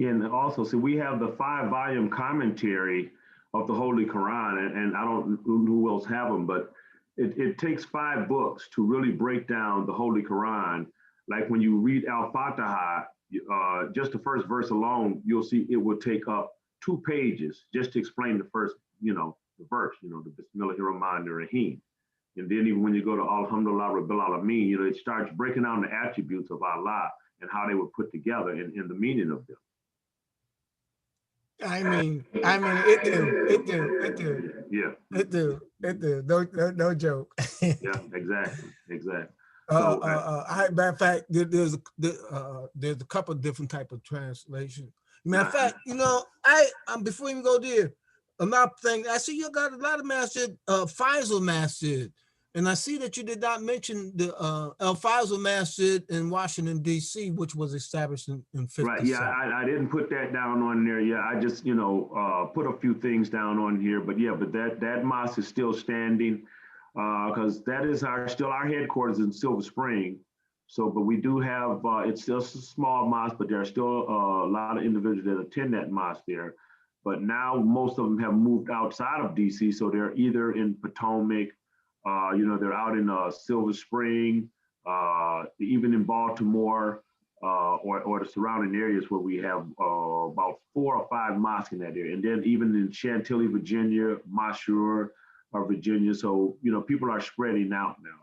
Yeah, and also, so we have the 5-volume commentary of the Holy Quran, and I don't know who else have them, but it takes 5 books to really break down the Holy Quran. Like when you read Al-Fatiha, just the first verse alone, you'll see it will take up 2 pages just to explain the first, the verse, the Bismillahir Rahmanir Rahim. And then even when you go to Alhamdulillah Rabbil Alameen, it starts breaking down the attributes of Allah and how they were put together and the meaning of them. I mean, it do. Yeah. It do. No joke. Yeah, exactly. So, matter of fact, there's a couple of different type of translation. Matter of fact, I before we even go there, another thing, I see you got a lot of masjid, Faisal Masjid, and I see that you did not mention the Al Faisal Masjid in Washington D.C., which was established in 57. Right. Yeah, I didn't put that down on there. Yeah, I just put a few things down on here, but that mosque is still standing because that is still our headquarters in Silver Spring. So, but we do have it's still a small mosque, but there are still a lot of individuals that attend that mosque there. But now most of them have moved outside of DC, so they're either in Potomac, they're out in Silver Spring, even in Baltimore, or the surrounding areas where we have about 4 or 5 mosques in that area. And then even in Chantilly, Virginia, Mashour, Virginia. So, people are spreading out now.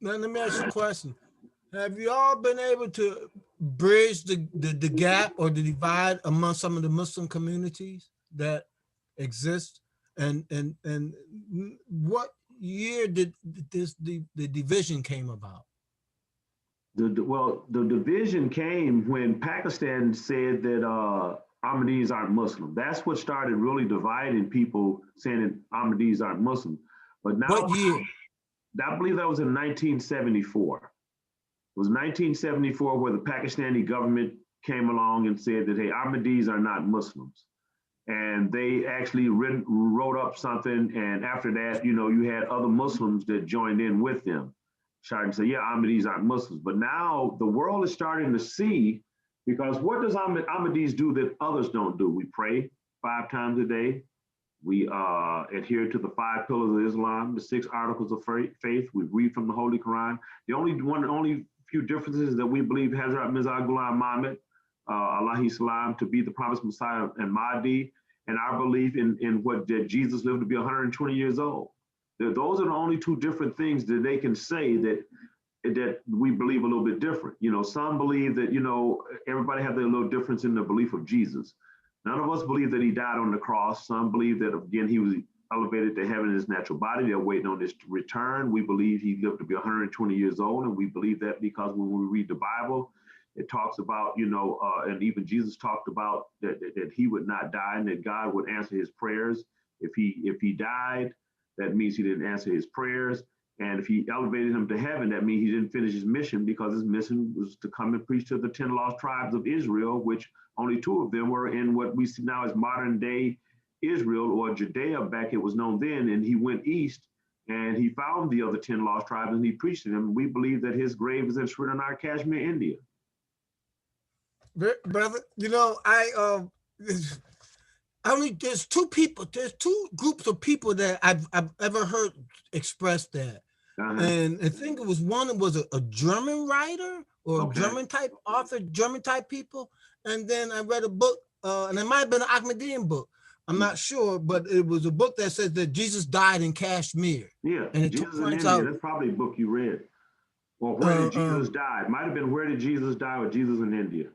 Now, let me ask you a question. Have you all been able to bridge the gap or the divide among some of the Muslim communities that exist? And what year did the division came about? The division came when Pakistan said that Ahmadis aren't Muslim. That's what started really dividing people, saying that Ahmadis aren't Muslim. But now, what year? I believe that was in 1974. It was 1974 where the Pakistani government came along and said that, hey, Ahmadis are not Muslims. And they actually wrote up something. And after that, you had other Muslims that joined in with them, starting to say, yeah, Ahmadis aren't Muslims. But now the world is starting to see, because what does Ahmadis do that others don't do? We pray 5 times a day. We adhere to the 5 pillars of Islam, the 6 articles of faith. We read from the Holy Quran. The only few differences is that we believe Hazrat Mirza Ghulam Muhammad, Alaihi Salam, to be the promised Messiah and Mahdi, and our belief in that Jesus lived to be 120 years old. Those are the only 2 different things that they can say that we believe a little bit different. Some believe that, everybody have their little difference in the belief of Jesus. None of us believe that he died on the cross. Some believe that, again, he was elevated to heaven in his natural body. They're waiting on his return. We believe he lived to be 120 years old, and we believe that because when we read the Bible, it talks about, and even Jesus talked about that he would not die and that God would answer his prayers. If he died, that means he didn't answer his prayers. And if he elevated him to heaven, that means he didn't finish his mission, because his mission was to come and preach to the 10 lost tribes of Israel, which only 2 of them were in what we see now as modern day Israel, or Judea back it was known then. And he went east And he found the other 10 lost tribes and he preached to them. We believe that his grave is in Srinagar, Kashmir, India. Brother, you know, there's two groups of people that I've ever heard express that. And I think it was a German writer or a German type author, German type people. And then I read a book, and it might have been an Ahmadiyyan book. I'm not sure, but it was a book that says that Jesus died in Kashmir. Yeah, and it Jesus in India. That's probably a book you read. Or Where Did Jesus Die? It might have been Where Did Jesus Die or Jesus in India.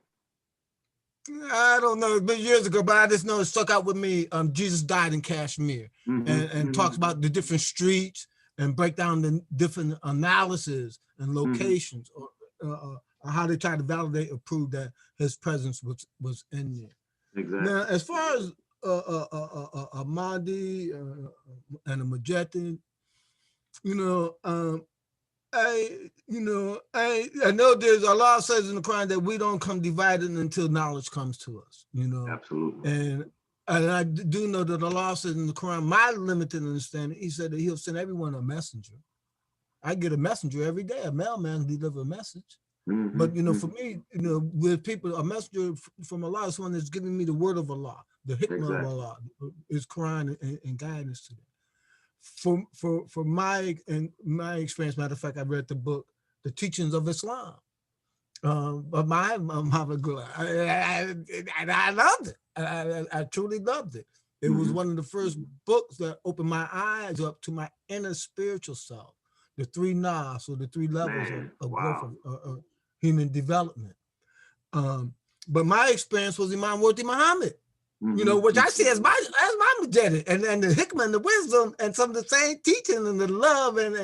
I don't know. It's been years ago, but I just know it stuck out with me. Jesus died in Kashmir, and talks about the different streets and break down the different analysis and locations, or how they try to validate or prove that his presence was in there. Exactly. Now, as far as Ahmadi and a Mujahideen, I know there's Allah says in the Quran that we don't come divided until knowledge comes to us. Absolutely. And I do know that Allah says in the Quran, my limited understanding, He said that He'll send everyone a messenger. I get a messenger every day, a mailman deliver a message. But for me, with people, a messenger from Allah is one that's giving me the word of Allah, the hikmah of Allah, His Quran and guidance to them. For my experience, matter of fact, I read the book, The Teachings of Islam, of my Muhammad Gula. I loved it. I truly loved it. It was one of the first books that opened my eyes up to my inner spiritual self, the three nas, or the three levels of growth of human development. But my experience was Imam Wardi Muhammad, which I see as my mujahid, and the hikmah and the wisdom and some of the same teaching and the love and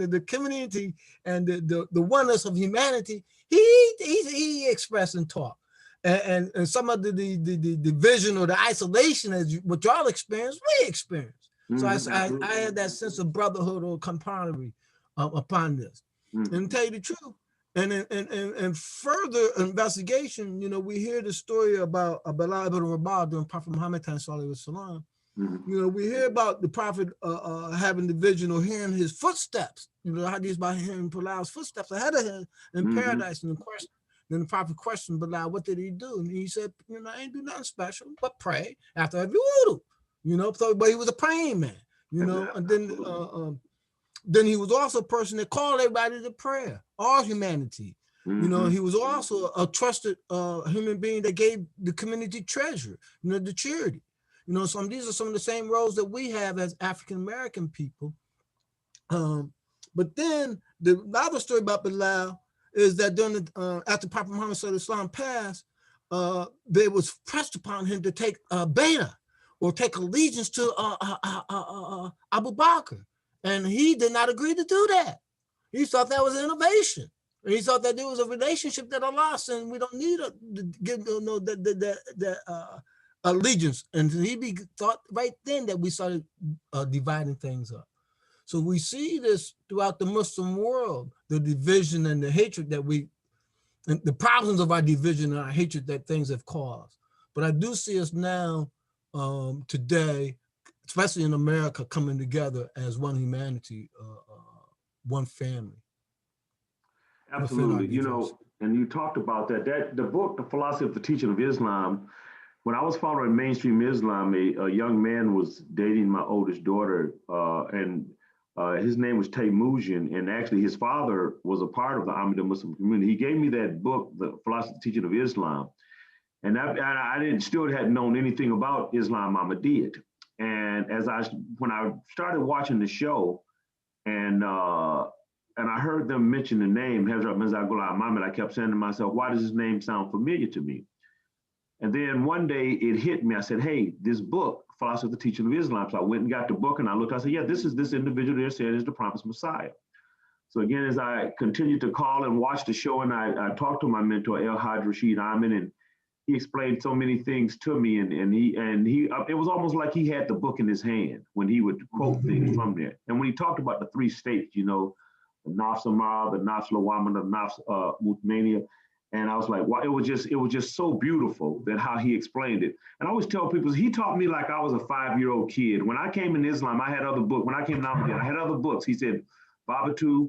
the community and the oneness of humanity he expressed and taught. And some of the vision or the isolation as what y'all experienced, we experienced. So I had that sense of brotherhood or camaraderie upon this. And to tell you the truth, and further investigation, we hear the story about Abdullah ibn Rabah during Prophet Muhammad sallallahu alaihi wasallam. We hear about the Prophet having the vision or hearing his footsteps. Hadith about hearing Bilal's footsteps ahead of him in paradise. And then the Prophet questioned Bilal, what did he do? And he said, I ain't do nothing special, but pray after every wudu. But he was a praying man. And then he was also a person that called everybody to prayer, all humanity. He was also a trusted human being that gave the community treasure, the charity. So these are some of the same roles that we have as African American people. But then the other story about Bilal is that during after Prophet Muhammad sallallahu alaihi wasallam passed, there was pressed upon him to take beta or take allegiance to Abu Bakr. And he did not agree to do that. He thought that was innovation. And he thought that there was a relationship that Allah sent. And we don't need the allegiance. And he thought right then that we started dividing things up. So we see this throughout the Muslim world, the division and the hatred and the problems of our division and our hatred that things have caused. But I do see us now, today, especially in America, coming together as one humanity, one family. Absolutely. And you talked about that the book, The Philosophy of the Teaching of Islam, when I was following mainstream Islam, a young man was dating my oldest daughter, and his name was Taymujian, and actually his father was a part of the Ahmadiyya Muslim community. He gave me that book, The Philosophy of the Teaching of Islam, and I hadn't known anything about Islam Ahmadiyya. And when I started watching the show, and I heard them mention the name Hazrat Mirza Ghulam Ahmad, I kept saying to myself, why does his name sound familiar to me? And then one day it hit me. I said, hey, this book, Philosophy of the Teaching of Islam. So I went and got the book and I looked, I said, yeah, this is this individual there saying is the promised Messiah. So again, as I continued to call and watch the show, and I talked to my mentor, El Haj Rashid Ahmed, and he explained so many things to me, and he it was almost like he had the book in his hand when he would quote things from there. And when he talked about the three states, the Nafs Amara, the Nafs Lawama, the Nafs Mutmania, And I was like, wow, it was just so beautiful that how he explained it. And I always tell people, he taught me like I was a 5-year-old kid. When I came in Islam, I had other books. When I came to Ahmadiyya, I had other books. He said, Babatu,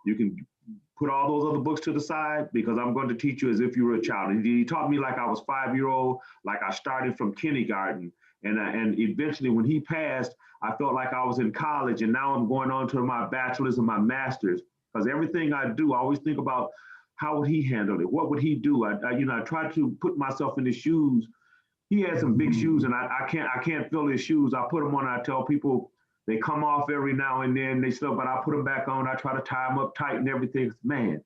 you can put all those other books to the side because I'm going to teach you as if you were a child. And he taught me like I was 5-year-old, like I started from kindergarten. And eventually when he passed, I felt like I was in college, and now I'm going on to my bachelor's and my master's, because everything I do, I always think about how would he handle it? What would he do? I try to put myself in his shoes. He had some big shoes, and I can't fill his shoes. I put them on, and I tell people they come off every now and then. They still, but I put them back on. I try to tie them up tight and everything. Man,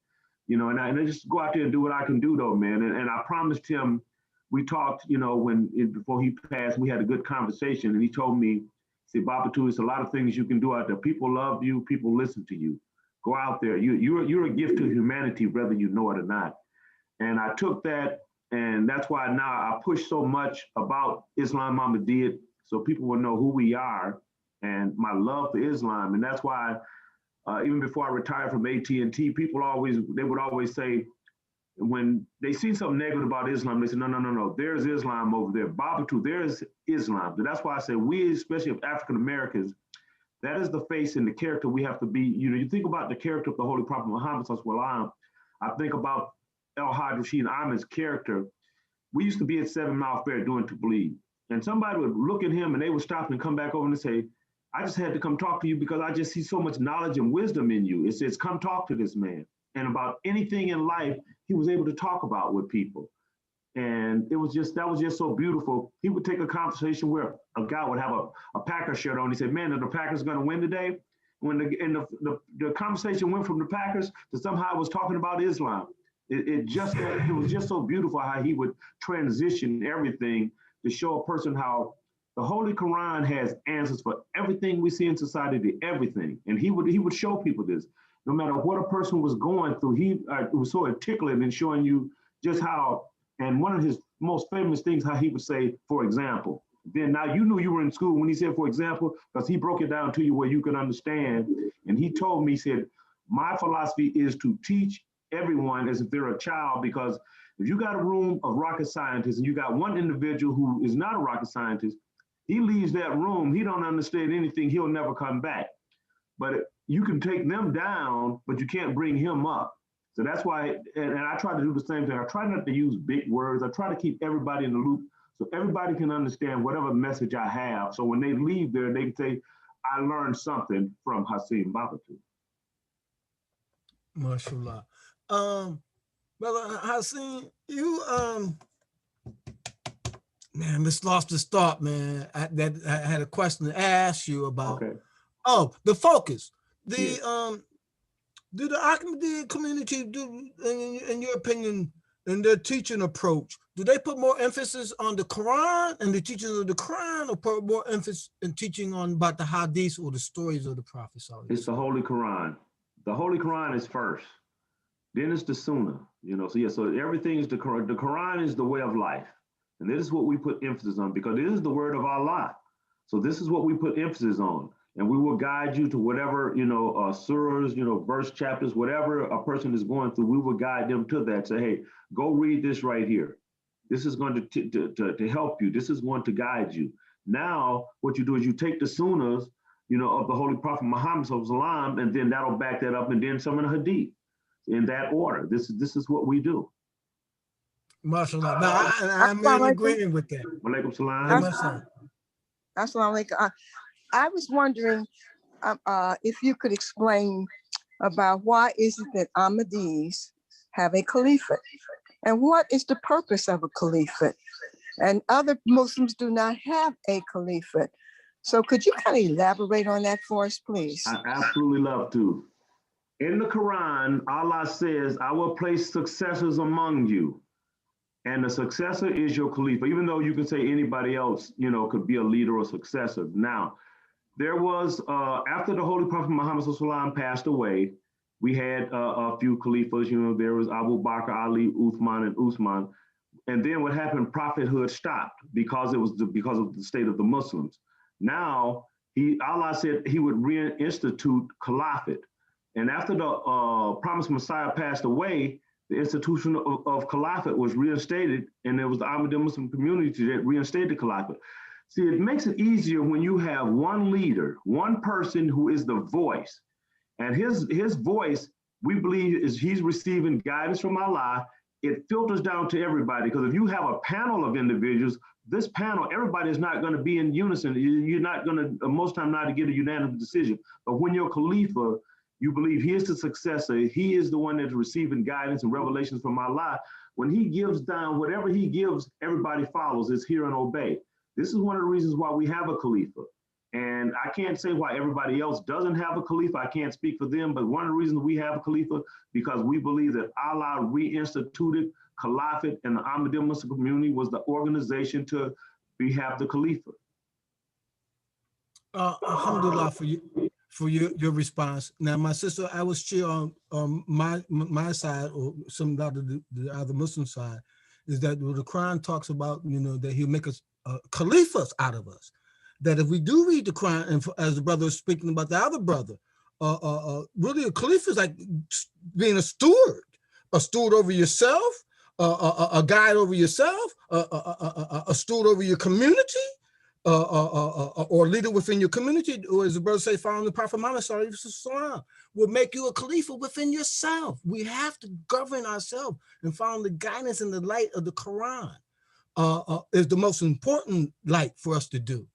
and I just go out there and do what I can do, though, man. And I promised him. We talked, before he passed, we had a good conversation, and he told me, "See, Babatu, it's a lot of things you can do out there. People love you. People listen to you. Go out there. You're a gift to humanity, whether you know it or not." And I took that, and that's why now I push so much about Islam Ahmadiyya, so people will know who we are and my love for Islam. And that's why even before I retired from AT&T, they would always say, when they see something negative about Islam, they say, no, there's Islam over there. Babatu, there's Islam. So that's why I say we, especially of African Americans, that is the face and the character we have to be. You think about the character of the Holy Prophet Muhammad, I think about El-Hajj Rashid Ahmed's character. We used to be at 7 Mile Fair doing Tabligh, and somebody would look at him and they would stop and come back over and say, I just had to come talk to you because I just see so much knowledge and wisdom in you. It says, come talk to this man. And about anything in life, he was able to talk about with people. And that was just so beautiful. He would take a conversation where a guy would have a Packers shirt on. He said, man, are the Packers going to win today? When the conversation went from the Packers to somehow it was talking about Islam. It was just so beautiful how he would transition everything to show a person how the Holy Quran has answers for everything we see in society, everything. And he would show people this. No matter what a person was going through, he was so articulate in showing you just how. And one of his most famous things, how he would say, for example. Then now you knew you were in school when he said, for example, because he broke it down to you where you could understand. And he told me, he said, my philosophy is to teach everyone as if they're a child, because if you got a room of rocket scientists and you got one individual who is not a rocket scientist, he leaves that room, he don't understand anything, he'll never come back. But you can take them down, but you can't bring him up. So that's why, and I try to do the same thing. I try not to use big words. I try to keep everybody in the loop so everybody can understand whatever message I have. So when they leave there, they can say, I learned something from Hassiem Babatu. MashaAllah. Brother Hassiem, you, man, just lost this thought, man. I had a question to ask you about. Okay. Oh, the focus. Do the Ahmadiyya community in your opinion, in their teaching approach, do they put more emphasis on the Quran and the teachings of the Quran, or put more emphasis in teaching on about the hadiths or the stories of the Prophet? It's the Holy Quran. The Holy Quran is first. Then it's the Sunnah. So everything is the Quran. The Quran is the way of life. And this is what we put emphasis on, because it is the word of Allah. So this is what we put emphasis on. And we will guide you to whatever, surahs, verse chapters, whatever a person is going through, we will guide them to that. Say, hey, go read this right here. This is going to help you. This is going to guide you. Now, what you do is you take the sunnahs, of the Holy Prophet Muhammad, and then that'll back that up, and then some of the hadith in that order. This is what we do. MashaAllah. Now, I'm in agreement with that. Walaikum salam. Assalamu alaikum. I was wondering if you could explain about why is it that Ahmadis have a caliphate, and what is the purpose of a caliphate, and other Muslims do not have a caliphate. So could you kind of elaborate on that for us, please? I absolutely love to. In the Quran, Allah says, I will place successors among you. And the successor is your Khalifa, even though you can say anybody else, could be a leader or successor. Now, there was, after the Holy Prophet Muhammad passed away, we had a few Khalifas, there was Abu Bakr, Ali, Uthman, and Usman. And then what happened, prophethood stopped because because of the state of the Muslims. Now, Allah said he would reinstitute Caliphate. And after the promised Messiah passed away, the institution of Caliphate was reinstated, and it was the Ahmadiyya Muslim community that reinstated the Caliphate. See, it makes it easier when you have one leader, one person who is the voice, and his voice, we believe, is he's receiving guidance from Allah. It filters down to everybody, because if you have a panel of individuals, this panel, everybody is not going to be in unison. You're not going to, most time, not to get a unanimous decision. But when you're Khalifa, you believe he is the successor. He is the one that's receiving guidance and revelations from Allah. When he gives down, whatever he gives, everybody follows. It's hear and obey. This is one of the reasons why we have a Khalifa. And I can't say why everybody else doesn't have a Khalifa. I can't speak for them, but one of the reasons we have a Khalifa, because we believe that Allah reinstituted Caliphate, and the Ahmadiyya Muslim community was the organization to have the Khalifa. Alhamdulillah for your response. Now, my sister, I was sure on my side, or some of the other Muslim side, is that the Quran talks about, that he'll make us Khalifas out of us. That if we do read the Quran, and as the brother was speaking about the other brother, really a Khalifa is like being a steward over yourself, a guide over yourself, a steward over your community, or a leader within your community, or as the brother say, following the Prophet Muhammad will make you a Khalifa within yourself. We have to govern ourselves and follow the guidance and the light of the Quran. Is the most important light for us to do.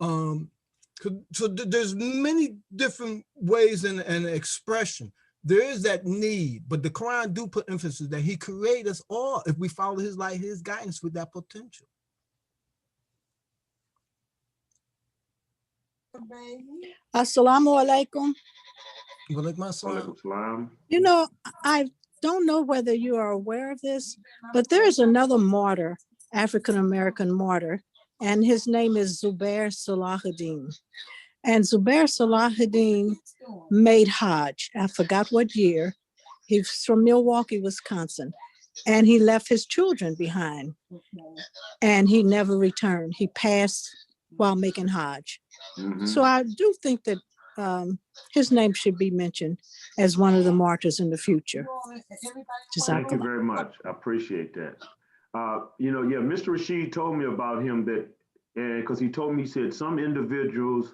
So there's many different ways and expression. There is that need, but the Quran do put emphasis that he created us all if we follow his light, his guidance with that potential. Assalamu alaikum. I don't know whether you are aware of this, but there is another martyr, African-American martyr, and his name is Zubair Salahuddin. And Zubair Salahuddin made Hajj. I forgot what year. He's from Milwaukee, Wisconsin. And he left his children behind. And he never returned. He passed while making Hajj. Mm-hmm. So I do think that his name should be mentioned as one of the martyrs in the future. Thank you very much. I appreciate that. Mr. Rashid told me about him because he told me, he said some individuals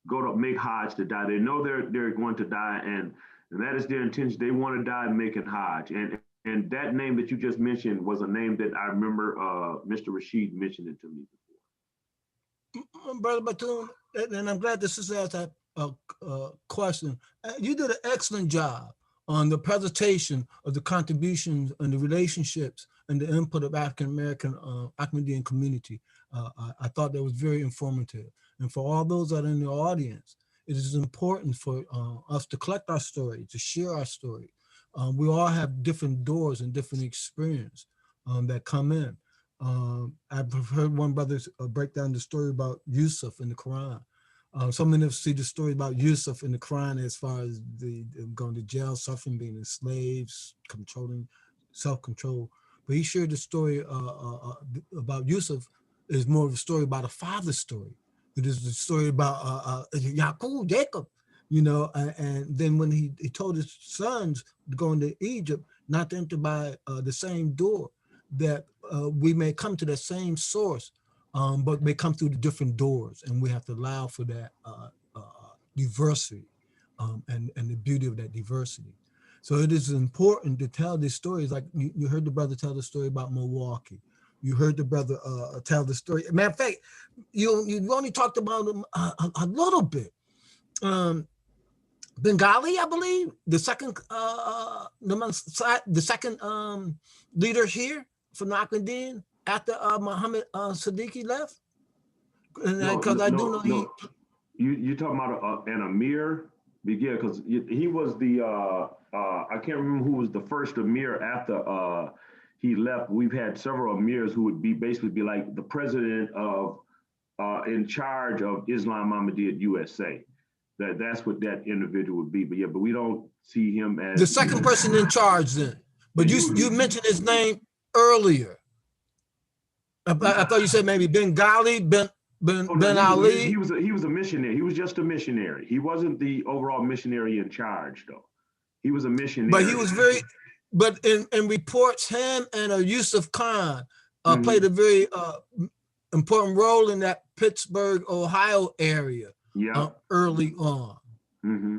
go to make Hajj to die. They know they're going to die, and that is their intention. They want to die making Hajj. And that name that you just mentioned was a name that I remember Mr. Rashid mentioned it to me before. Brother Batoon, and I'm glad this is asked that question. You did an excellent job on the presentation of the contributions and the relationships and the input of African-American Ahmadiyya community. I thought that was very informative. And for all those that are in the audience, it is important for us to collect our story, to share our story. We all have different doors and different experience that come in. I've heard one brother break down the story about Yusuf in the Quran. Some of them see the story about Yusuf in the Quran as far as the going to jail, suffering, being enslaved, controlling, self-control. But he shared the story about Yusuf is more of a story about a father's story. It is the story about Jacob, and then when he told his sons to go into Egypt, not to enter by the same door, that we may come to the same source, but may come through the different doors, and we have to allow for that diversity and the beauty of that diversity. So it is important to tell these stories. Like you heard the brother tell the story about Milwaukee. You heard the brother tell the story. Matter of fact, you only talked about him a little bit. Bengali, I believe, the second leader here from Ahmadiyya after Muhammad Siddiqui left. You talking about an Amir? Yeah, because he was the I can't remember who was the first Amir after he left. We've had several Amirs who would basically be like the president of in charge of Islam Ahmadiyya USA. That's what that individual would be. But we don't see him as the second person in charge then. But you mentioned his name earlier. I thought you said maybe Bengali, Ben Ali. He was a missionary. He was just a missionary. He wasn't the overall missionary in charge, though. He was a missionary. But he was very but in reports, him and Yusuf Khan Mhm. played a very important role in that Pittsburgh, Ohio area Yeah. early on. Hmm.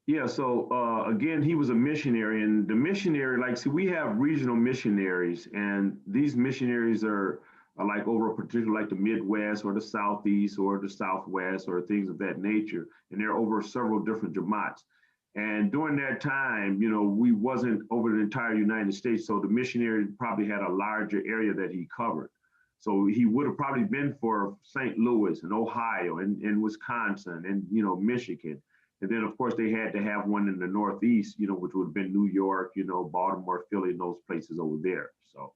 Yeah, so again, he was a missionary, and the missionary, like, see, we have regional missionaries, and these missionaries are like over a particular, like the Midwest or the Southeast or the Southwest or things of that nature, and they're over several different Jamaats. And during that time, you know, we wasn't over the entire United States, so the missionary probably had a larger area that he covered. So he would have probably been for St. Louis and Ohio and Wisconsin and, you know, Michigan. And then, of course, they had to have one in the Northeast, you know, which would have been New York, you know, Baltimore, Philly, and those places over there. So,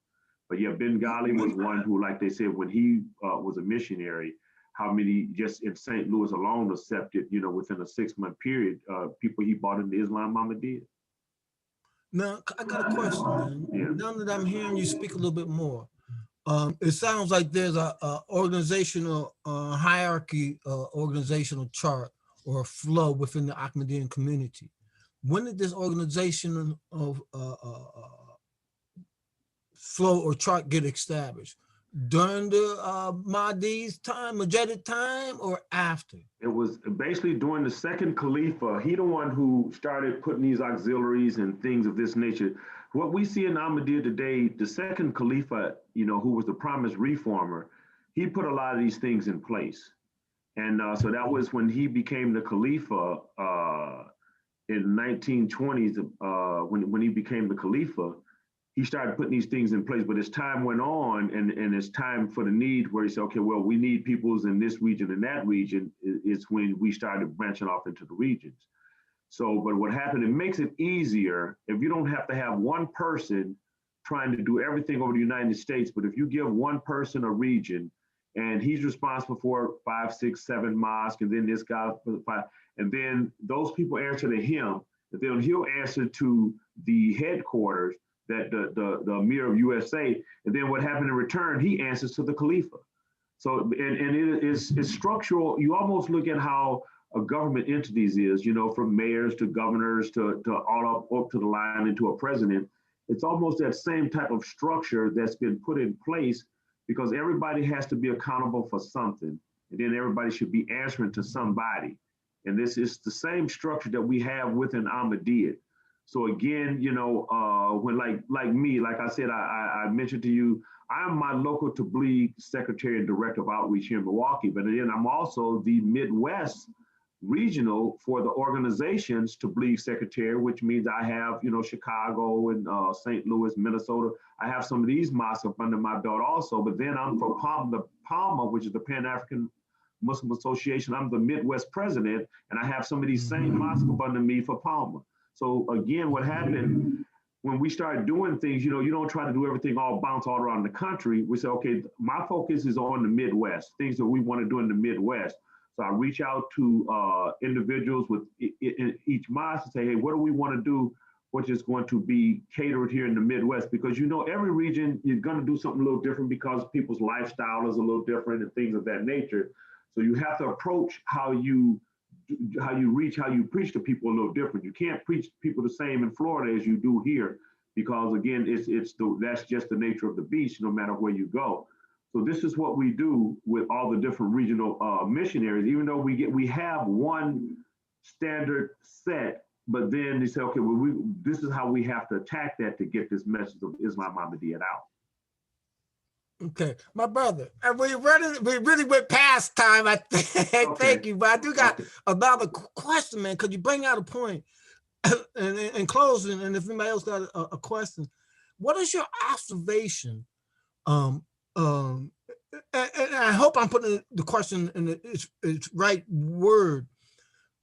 but yeah, Bengali was one who, like they said, when he was a missionary, how many just in St. Louis alone accepted, you know, within a 6-month period, people he brought into Islam Ahmadiyya. Now, I got a question, man. Yeah. Now that I'm hearing you speak a little bit more, it sounds like there's a organizational hierarchy, organizational chart or flow within the Ahmadiyyan community. When did this organizational of flow or chart get established? During the Mahdi's time, Mujahid time, or after? It was basically during the second Khalifa. He the one who started putting these auxiliaries and things of this nature. What we see in Ahmadiyya today, the second Khalifa, you know, who was the promised reformer, he put a lot of these things in place. And so that was when he became the Khalifa in 1920s, when he became the Khalifa, he started putting these things in place. But as time went on and it's time for the need where he said, okay, well, we need peoples in this region and that region, it's when we started branching off into the regions. So, but what happened, it makes it easier if you don't have to have one person trying to do everything over the United States. But if you give one person a region and he's responsible for 5, 6, 7 mosques, and then this guy for 5, and then those people answer to him, and then he'll answer to the headquarters, that the Emir of USA, and then what happened in return, he answers to the Khalifa. So, and it is structural. You almost look at how a government entities is, you know, from mayors to governors to all up to the line into a president. It's almost that same type of structure that's been put in place because everybody has to be accountable for something, and then everybody should be answering to somebody. And this is the same structure that we have within Ahmadiyya. So again, you know, when like me, like I said, I mentioned to you, I'm my local Tabligh secretary and director of outreach here in Milwaukee, but then I'm also the Midwest regional for the organization's Tabligh secretary, which means I have, you know, Chicago and St. Louis, Minnesota. I have some of these mosques up under my belt also, but then I'm for PALMA, which is the Pan-African Muslim Association. I'm the Midwest president, and I have some of these same mosques up under me for PALMA. So again, what happened when we started doing things, you know, you don't try to do everything all bounce all around the country. We say, okay, my focus is on the Midwest, things that we want to do in the Midwest. So I reach out to individuals with each mosque and say, hey, what do we want to do, which is going to be catered here in the Midwest? Because, you know, every region, you're going to do something a little different because people's lifestyle is a little different and things of that nature. So you have to approach how you preach to people a little different. You can't preach to people the same in Florida as you do here, because again, that's just the nature of the beast, no matter where you go. So this is what we do with all the different regional missionaries. Even though we have one standard set, but then they say, okay, well, this is how we have to attack that to get this message of Islam Ahmadiyya out. Okay, my brother, and we really went past time. I think. Okay. Thank you, but I do got another question, man. Could you bring out a point in closing? And if anybody else got a question, what is your observation? And I hope I'm putting the question in its right word.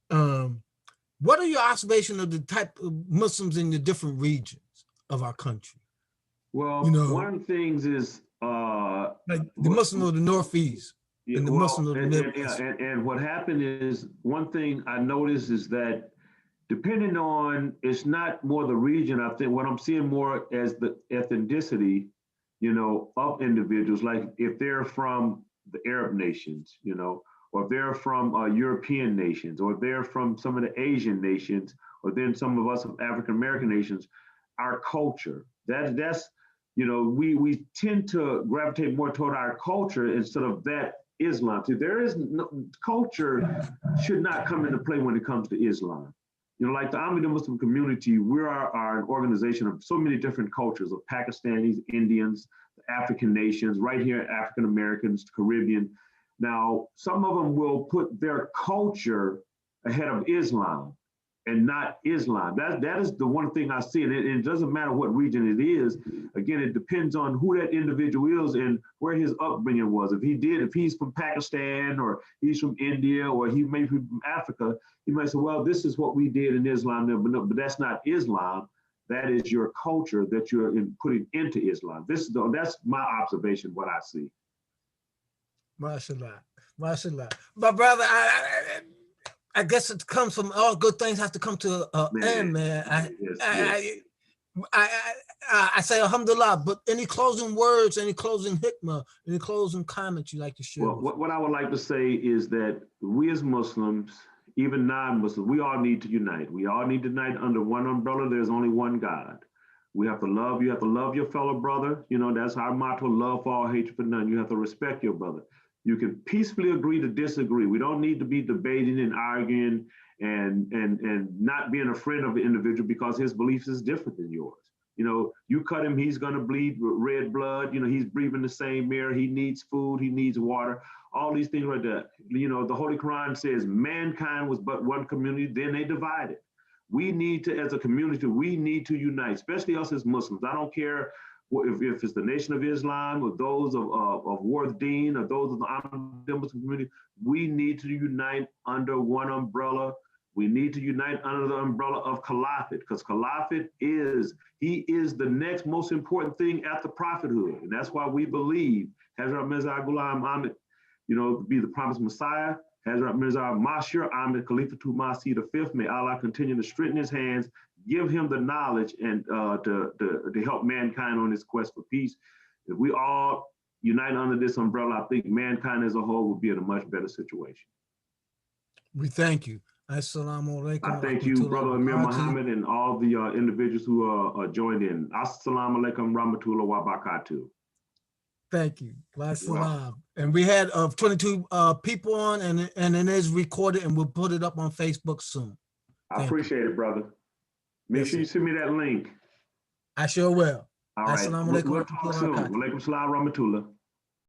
What are your observations of the type of Muslims in the different regions of our country? Well, you know, one of the things is like the Muslim of the Northeast and the Muslim of the Midwest. And what happened is, one thing I noticed is that depending on, it's not more the region. I think what I'm seeing more as the ethnicity, you know, of individuals, like if they're from the Arab nations, you know, or if they're from European nations, or if they're from some of the Asian nations, or then some of us of African American nations, our culture. That's you know, we tend to gravitate more toward our culture instead of that Islam. See, there is no culture should not come into play when it comes to Islam. You know, like the Ahmadiyya Muslim community, we are an organization of so many different cultures of Pakistanis, Indians, African nations, right here, African Americans, Caribbean. Now, some of them will put their culture ahead of Islam and not Islam. That is the one thing I see. And it doesn't matter what region it is. Again, it depends on who that individual is and where his upbringing was. If he's from Pakistan, or he's from India, or he may be from Africa, he might say, well, this is what we did in Islam, but that's not Islam. That is your culture that you're putting into Islam. That's my observation, what I see. Mashallah, mashallah. But brother, I guess it comes from all good things have to come to an end, man. I say alhamdulillah, but any closing words, any closing hikmah, any closing comments you'd like to share? Well, what I would like to say is that we as Muslims, even non-Muslims, we all need to unite. We all need to unite under one umbrella. There's only one God. We have to love. You have to love your fellow brother. You know, that's our motto: love for all, hatred for none. You have to respect your brother. You can peacefully agree to disagree. We don't need to be debating and arguing and not being a friend of the individual because his beliefs is different than yours. You know, you cut him, he's gonna bleed red blood. You know, he's breathing the same air. He needs food. He needs water. All these things like that. You know, the Holy Quran says mankind was but one community. Then they divided. We need to, as a community, we need to unite, especially us as Muslims. I don't care if it's the Nation of Islam or those of Worth Deen or those of the Ahmadiyya Muslim community. We need to unite under one umbrella. We need to unite under the umbrella of Caliphate, because Caliphate is the next most important thing after prophethood. And that's why we believe Hazrat Mirza Ghulam Ahmad, you know, be the promised Messiah. Hazrat Mirza Mashir Ahmad Khalifatul Masih V. May Allah continue to strengthen his hands, give him the knowledge and to help mankind on this quest for peace. If we all unite under this umbrella, I think mankind as a whole will be in a much better situation. We thank you. Assalamu alaikum. I thank you, Brother Amir Muhammad, and all the individuals who joined in. Assalamu alaikum rahmatullah wa barakatuh. Thank you. Wow. And we had 22 people on, and it is recorded, and we'll put it up on Facebook soon. I appreciate it, brother. Make sure you send me that link. I sure will. All right. Assalamu alaikum. We'll talk soon. Wa alaikum salam rahmatullah.